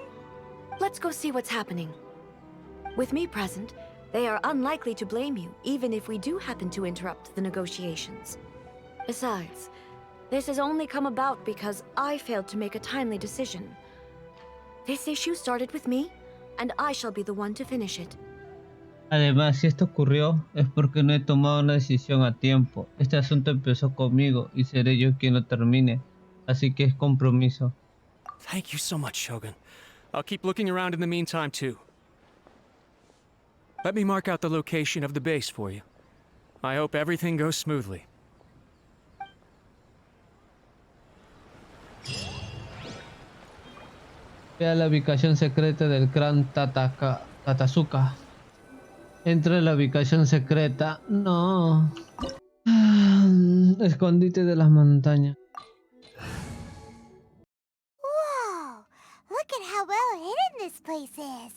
Let's go see what's happening. With me present, they are unlikely to blame you, even if we do happen to interrupt the negotiations. Besides, this has only come about because I failed to make a timely decision. This issue started with me, and I shall be the one to finish it. Además, si esto ocurrió, es porque no he tomado una decisión a tiempo. Este asunto empezó conmigo y seré yo quien lo termine. Así que es compromiso. Thank you so much, Shogun. I'll keep looking around in the meantime, too. Let me mark out the location of the base for you. I hope everything goes smoothly. Vea la ubicación secreta del clan Tatazuka. Entra en la ubicación secreta. No. Escondite de las montañas. Whoa! Look at how well hidden this place is.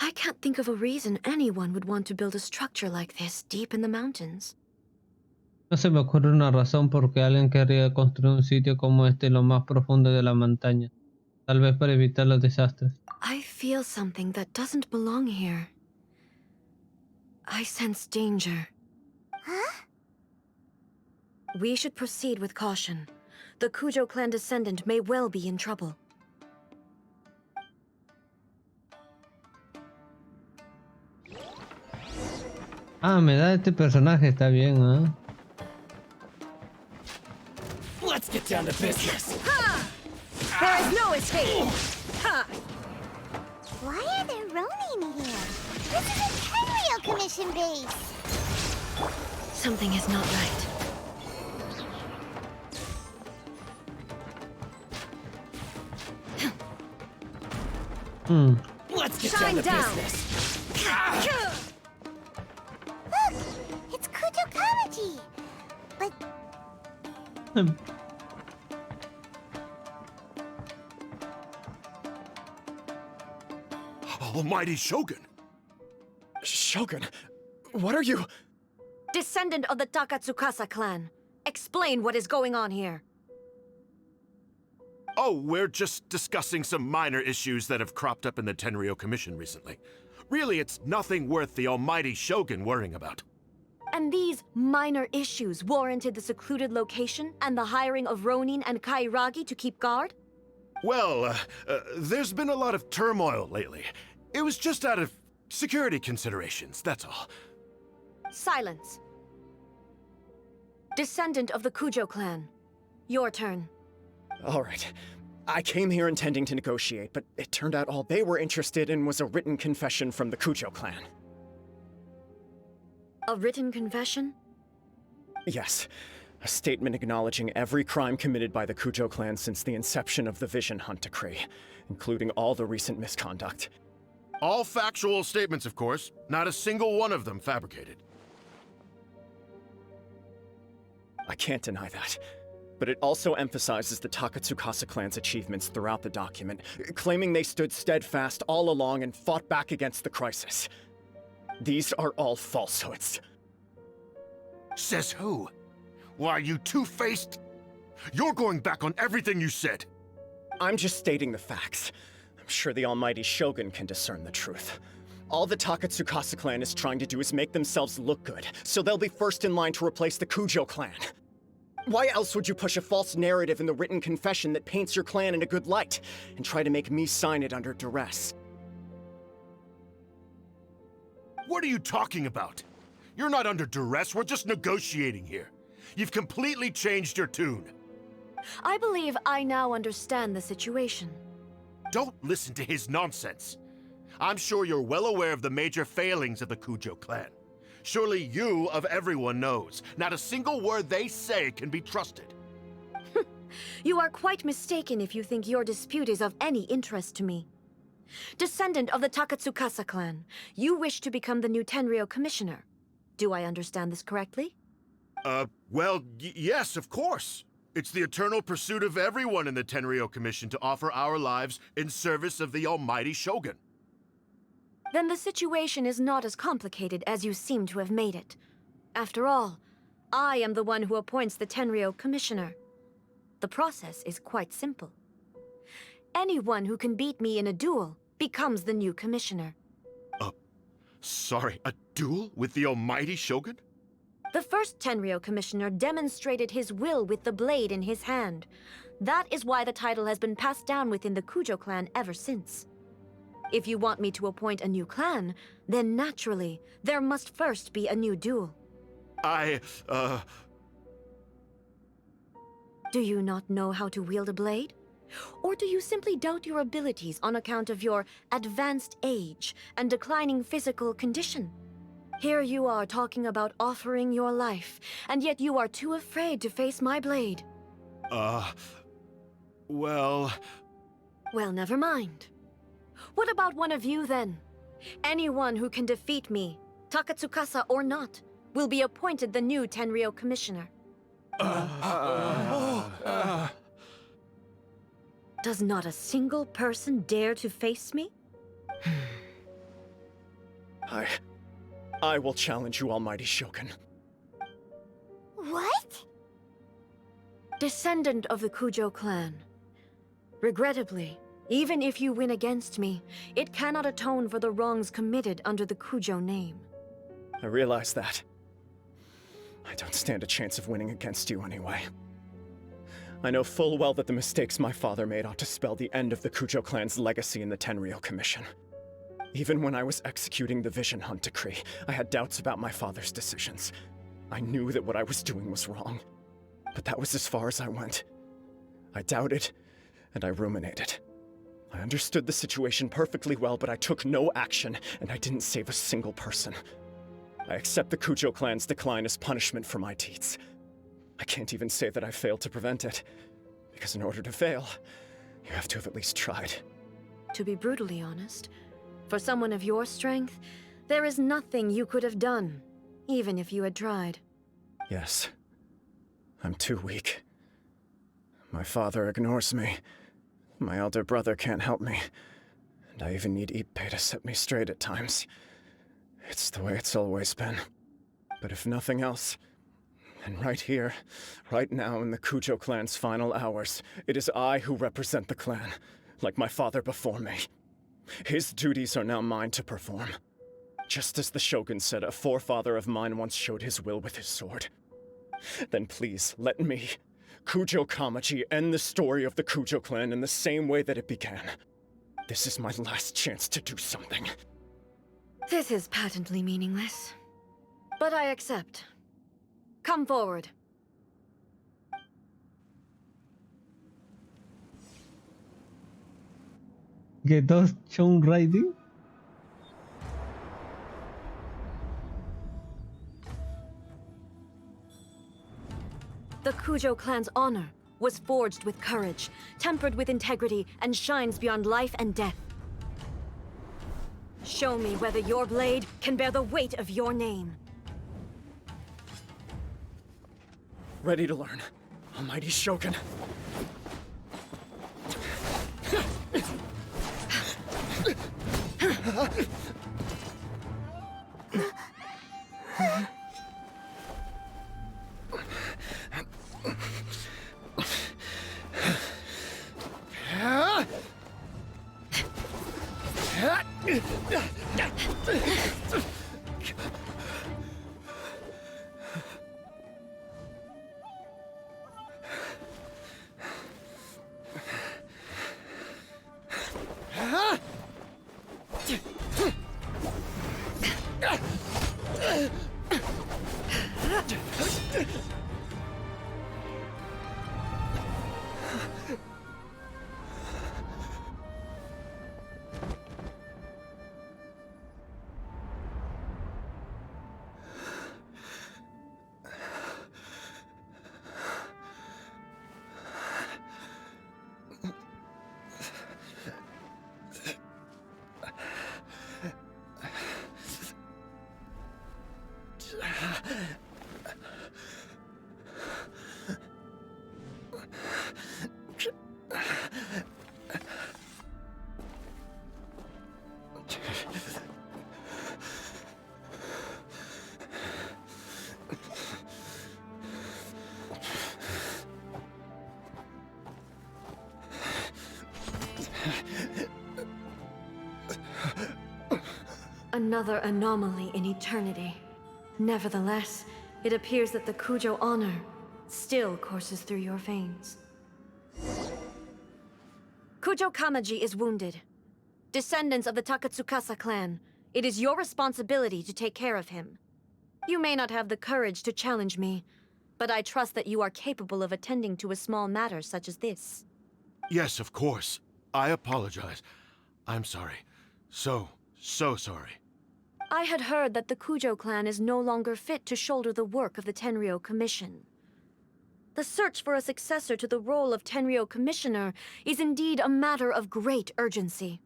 I can't think of a reason anyone would want to build a structure like this deep in the mountains. No se me ocurre una razón por qué alguien querría construir un sitio como este en lo más profundo de la montaña. Tal vez para evitar los desastres. I feel something that doesn't belong here. I sense danger. Huh? We should proceed with caution. The Kujo clan descendant may well be in trouble. Ah, me da este personaje, está bien, ¿ah? Let's get down to business. There is no escape! Ha! Why are there Ronin here? This is a Tenryo Commission base! Something is not right. Let's get Shine down to down. business. Look! It's Kujo Kamaji! But Almighty Shogun! Shogun, what are you? Descendant of the Takatsukasa clan. Explain what is going on here. Oh, we're just discussing some minor issues that have cropped up in the Tenryo Commission recently. Really, it's nothing worth the almighty Shogun worrying about. And these minor issues warranted the secluded location and the hiring of Ronin and Kairagi to keep guard? Well, there's been a lot of turmoil lately. It was just out of security considerations, that's all. Silence. Descendant of the Kujo clan. Your turn. All right. I came here intending to negotiate, but it turned out all they were interested in was a written confession from the Kujo clan. A written confession? Yes. A statement acknowledging every crime committed by the Kujo clan since the inception of the Vision Hunt Decree, including all the recent misconduct. All factual statements, of course. Not a single one of them fabricated. I can't deny that. But it also emphasizes the Takatsukasa clan's achievements throughout the document, claiming they stood steadfast all along and fought back against the crisis. These are all falsehoods. Says who? Why, you two-faced... You're going back on everything you said. I'm just stating the facts. I'm sure the almighty Shogun can discern the truth. All the Takatsukasa clan is trying to do is make themselves look good, so they'll be first in line to replace the Kujo clan. Why else would you push a false narrative in the written confession that paints your clan in a good light, and try to make me sign it under duress? What are you talking about? You're not under duress, we're just negotiating here. You've completely changed your tune. I believe I now understand the situation. Don't listen to his nonsense. I'm sure you're well aware of the major failings of the Kujo clan. Surely you, of everyone, knows. Not a single word they say can be trusted. You are quite mistaken if you think your dispute is of any interest to me. Descendant of the Takatsukasa clan, you wish to become the new Tenryo commissioner. Do I understand this correctly? Well, yes, of course. It's the eternal pursuit of everyone in the Tenryo Commission to offer our lives in service of the almighty Shogun. Then the situation is not as complicated as you seem to have made it. After all, I am the one who appoints the Tenryo commissioner. The process is quite simple. Anyone who can beat me in a duel becomes the new commissioner. Sorry, a duel with the almighty Shogun? The first Tenryo commissioner demonstrated his will with the blade in his hand. That is why the title has been passed down within the Kujo clan ever since. If you want me to appoint a new clan, then naturally, there must first be a new duel. Do you not know how to wield a blade? Or do you simply doubt your abilities on account of your advanced age and declining physical condition? Here you are talking about offering your life, and yet you are too afraid to face my blade. Well... Well, never mind. What about one of you, then? Anyone who can defeat me, Takatsukasa or not, will be appointed the new Tenryo commissioner. Does not a single person dare to face me? I will challenge you, almighty Shogun. What? Descendant of the Kujo clan. Regrettably, even if you win against me, it cannot atone for the wrongs committed under the Kujo name. I realize that. I don't stand a chance of winning against you anyway. I know full well that the mistakes my father made ought to spell the end of the Kujo clan's legacy in the Tenryou Commission. Even when I was executing the Vision Hunt decree, I had doubts about my father's decisions. I knew that what I was doing was wrong. But that was as far as I went. I doubted, and I ruminated. I understood the situation perfectly well, but I took no action, and I didn't save a single person. I accept the Kujo clan's decline as punishment for my deeds. I can't even say that I failed to prevent it, because in order to fail, you have to have at least tried. To be brutally honest, for someone of your strength, there is nothing you could have done, even if you had tried. Yes. I'm too weak. My father ignores me. My elder brother can't help me. And I even need Ippei to set me straight at times. It's the way it's always been. But if nothing else, then right here, right now in the Kujo clan's final hours, it is I who represent the clan, like my father before me. His duties are now mine to perform. Just as the Shogun said, a forefather of mine once showed his will with his sword. Then please, let me, Kujo Kamaji, end the story of the Kujo clan in the same way that it began. This is my last chance to do something. This is patently meaningless. But I accept. Come forward. ¿Qué dos Shogun Raiden? The Kujo clan's honor was forged with courage, tempered with integrity, and shines beyond life and death. Show me whether your blade can bear the weight of your name. Ready to learn, Almighty Shogun. Another anomaly in eternity. Nevertheless, it appears that the Kujo honor still courses through your veins. Kujo Kamaji is wounded. Descendants of the Takatsukasa clan, it is your responsibility to take care of him. You may not have the courage to challenge me, but I trust that you are capable of attending to a small matter such as this. Yes, of course. I apologize. I'm sorry. So sorry. I had heard that the Kujo clan is no longer fit to shoulder the work of the Tenryou Commission. The search for a successor to the role of Tenryou Commissioner is indeed a matter of great urgency.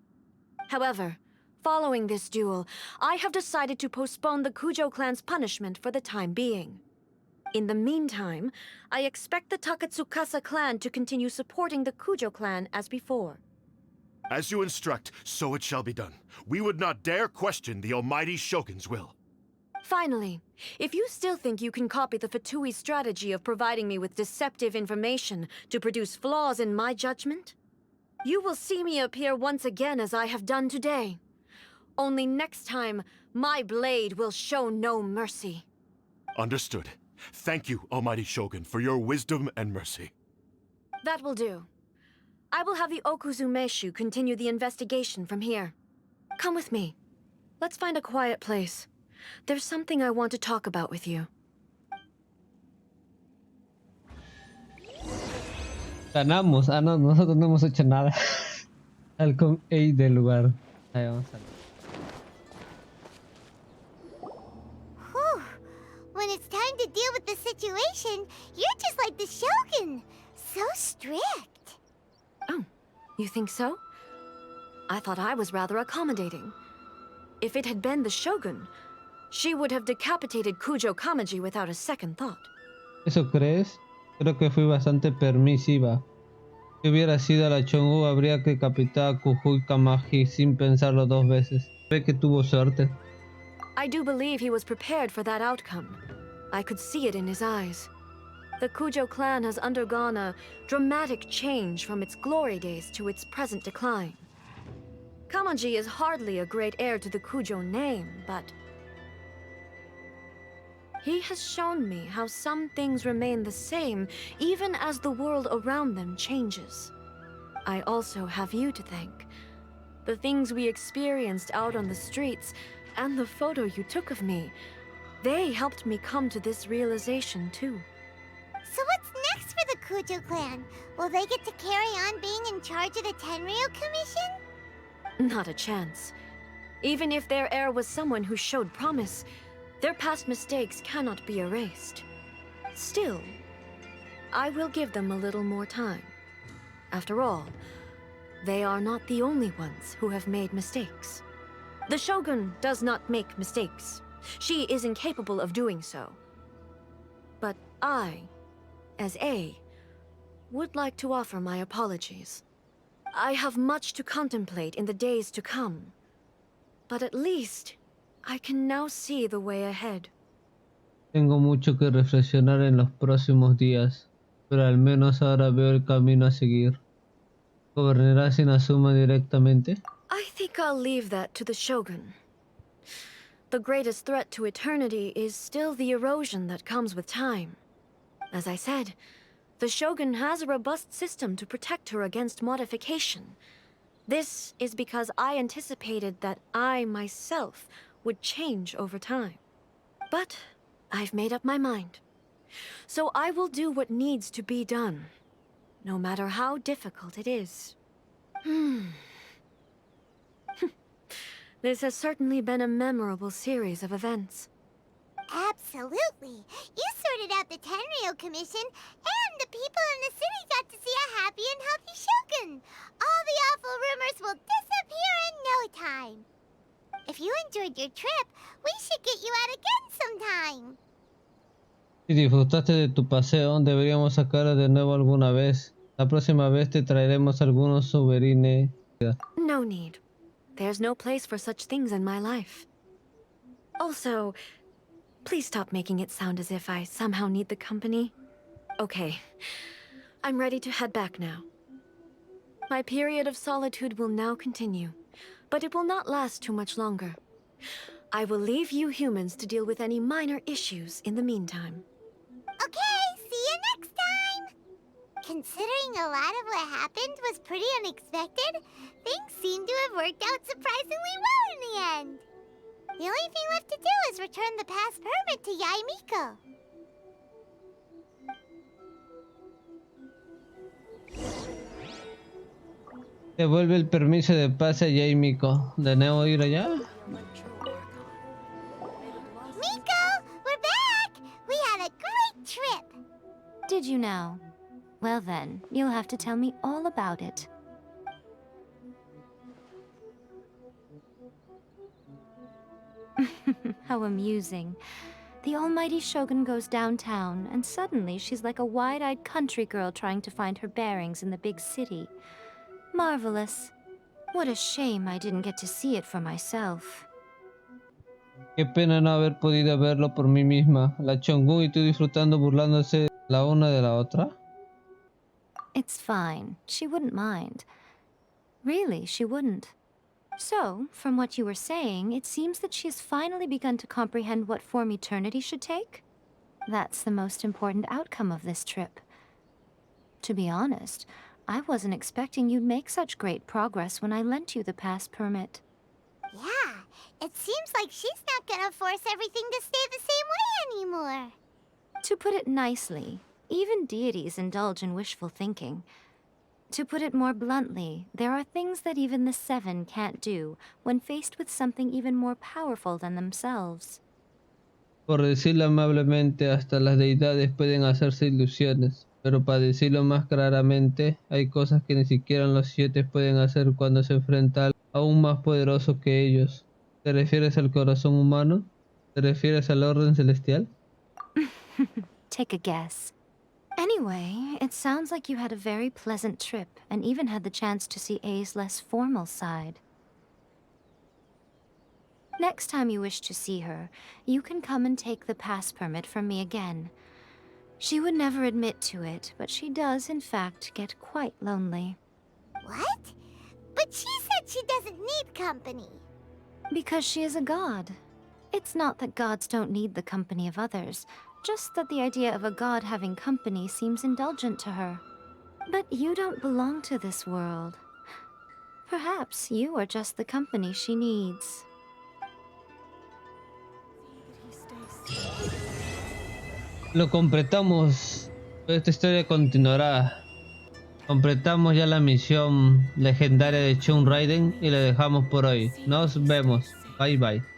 However, following this duel, I have decided to postpone the Kujo clan's punishment for the time being. In the meantime, I expect the Takatsukasa clan to continue supporting the Kujo clan as before. As you instruct, so it shall be done. We would not dare question the Almighty Shogun's will. Finally, if you still think you can copy the Fatui strategy of providing me with deceptive information to produce flaws in my judgment, you will see me appear once again as I have done today. Only next time, my blade will show no mercy. Understood. Thank you, Almighty Shogun, for your wisdom and mercy. That will do. I will have the Okuzumeshu continue the investigation from here. Come with me. Let's find a quiet place. There's something I want to talk about with you. Ganamos. Ah, no, nosotros no hemos hecho nada. Al con A del lugar. Ahí vamos a ver. Whew. When it's time to deal with the situation, you're just like the Shogun. So strict. Oh, you think so? I thought I was rather accommodating. If it had been the Shogun, she would have decapitated Kujo Kamaji without a second thought. ¿Eso crees? Creo que fui bastante permisiva. Si hubiera sido la Chongu, habría que decapitar a Kujo Kamaji sin pensarlo dos veces. Ve que tuvo suerte. I do believe he was prepared for that outcome. I could see it in his eyes. The Kujo clan has undergone a dramatic change from its glory days to its present decline. Kamaji is hardly a great heir to the Kujo name, but he has shown me how some things remain the same even as the world around them changes. I also have you to thank. The things we experienced out on the streets and the photo you took of me, they helped me come to this realization too. So what's next for the Kujo clan? Will they get to carry on being in charge of the Tenryu Commission? Not a chance. Even if their heir was someone who showed promise, their past mistakes cannot be erased. Still, I will give them a little more time. After all, they are not the only ones who have made mistakes. The Shogun does not make mistakes. She is incapable of doing so. But I, as A, would like to offer my apologies. I have much to contemplate in the days to come, but at least I can now see the way ahead. Tengo mucho que reflexionar en los próximos días, pero al menos ahora veo el camino a seguir. ¿Gobernará sin Asuma directamente? I think I'll leave that to the Shogun. The greatest threat to eternity is still the erosion that comes with time. As I said, the Shogun has a robust system to protect her against modification. This is because I anticipated that I myself would change over time. But I've made up my mind. So I will do what needs to be done, no matter how difficult it is. This has certainly been a memorable series of events. Absolutely. You sorted out the Tenryu Commission, and the people in the city got to see a happy and healthy Shogun. All the awful rumors will disappear in no time. If you enjoyed your trip, we should get you out again sometime. Si disfrutaste de tu paseo, deberíamos sacar de nuevo alguna vez. La próxima vez te traeremos algunos souvenirs. No need. There's no place for such things in my life. Also, please stop making it sound as if I somehow need the company. Okay, I'm ready to head back now. My period of solitude will now continue, but it will not last too much longer. I will leave you humans to deal with any minor issues in the meantime. Okay, see you next time! Considering a lot of what happened was pretty unexpected, things seem to have worked out surprisingly well in the end. The only thing left to do is return the pass permit to Yaimiko. Devuelve el permiso de pase a Yaimiko. ¿De nuevo ir allá? Miko, we're back! We had a great trip! Did you now? Well then, you'll have to tell me all about it. How amusing. The almighty Shogun goes downtown, and suddenly she's like a wide-eyed country girl trying to find her bearings in the big city. Marvelous. What a shame I didn't get to see it for myself. Qué pena no haber podido verlo por mí misma. La Chongu y tú disfrutando burlándose la una de la otra. It's fine. She wouldn't mind. Really, she wouldn't. So, from what you were saying, it seems that she has finally begun to comprehend what form eternity should take? That's the most important outcome of this trip. To be honest, I wasn't expecting you'd make such great progress when I lent you the pass permit. Yeah, it seems like she's not gonna force everything to stay the same way anymore. To put it nicely, even deities indulge in wishful thinking. To put it more bluntly, there are things that even the Seven can't do when faced with something even more powerful than themselves. Por decirlo amablemente, hasta las deidades pueden hacerse ilusiones, pero para decirlo más claramente, hay cosas que ni siquiera los siete pueden hacer cuando se enfrenta a algo aún más poderoso que ellos. ¿Te refieres al corazón humano? ¿Te refieres al orden celestial? Take a guess. Anyway, it sounds like you had a very pleasant trip and even had the chance to see A's less formal side. Next time you wish to see her, you can come and take the pass permit from me again. She would never admit to it, but she does, in fact, get quite lonely. What? But she said she doesn't need company. Because she is a god. It's not that gods don't need the company of others, just that the idea of a god having company seems indulgent to her. But you don't belong to this world. Perhaps you are just the company she needs. Lo completamos. Esta historia continuará. Completamos ya la misión legendaria de Shogun Raiden y la dejamos por hoy. Nos vemos. Bye bye.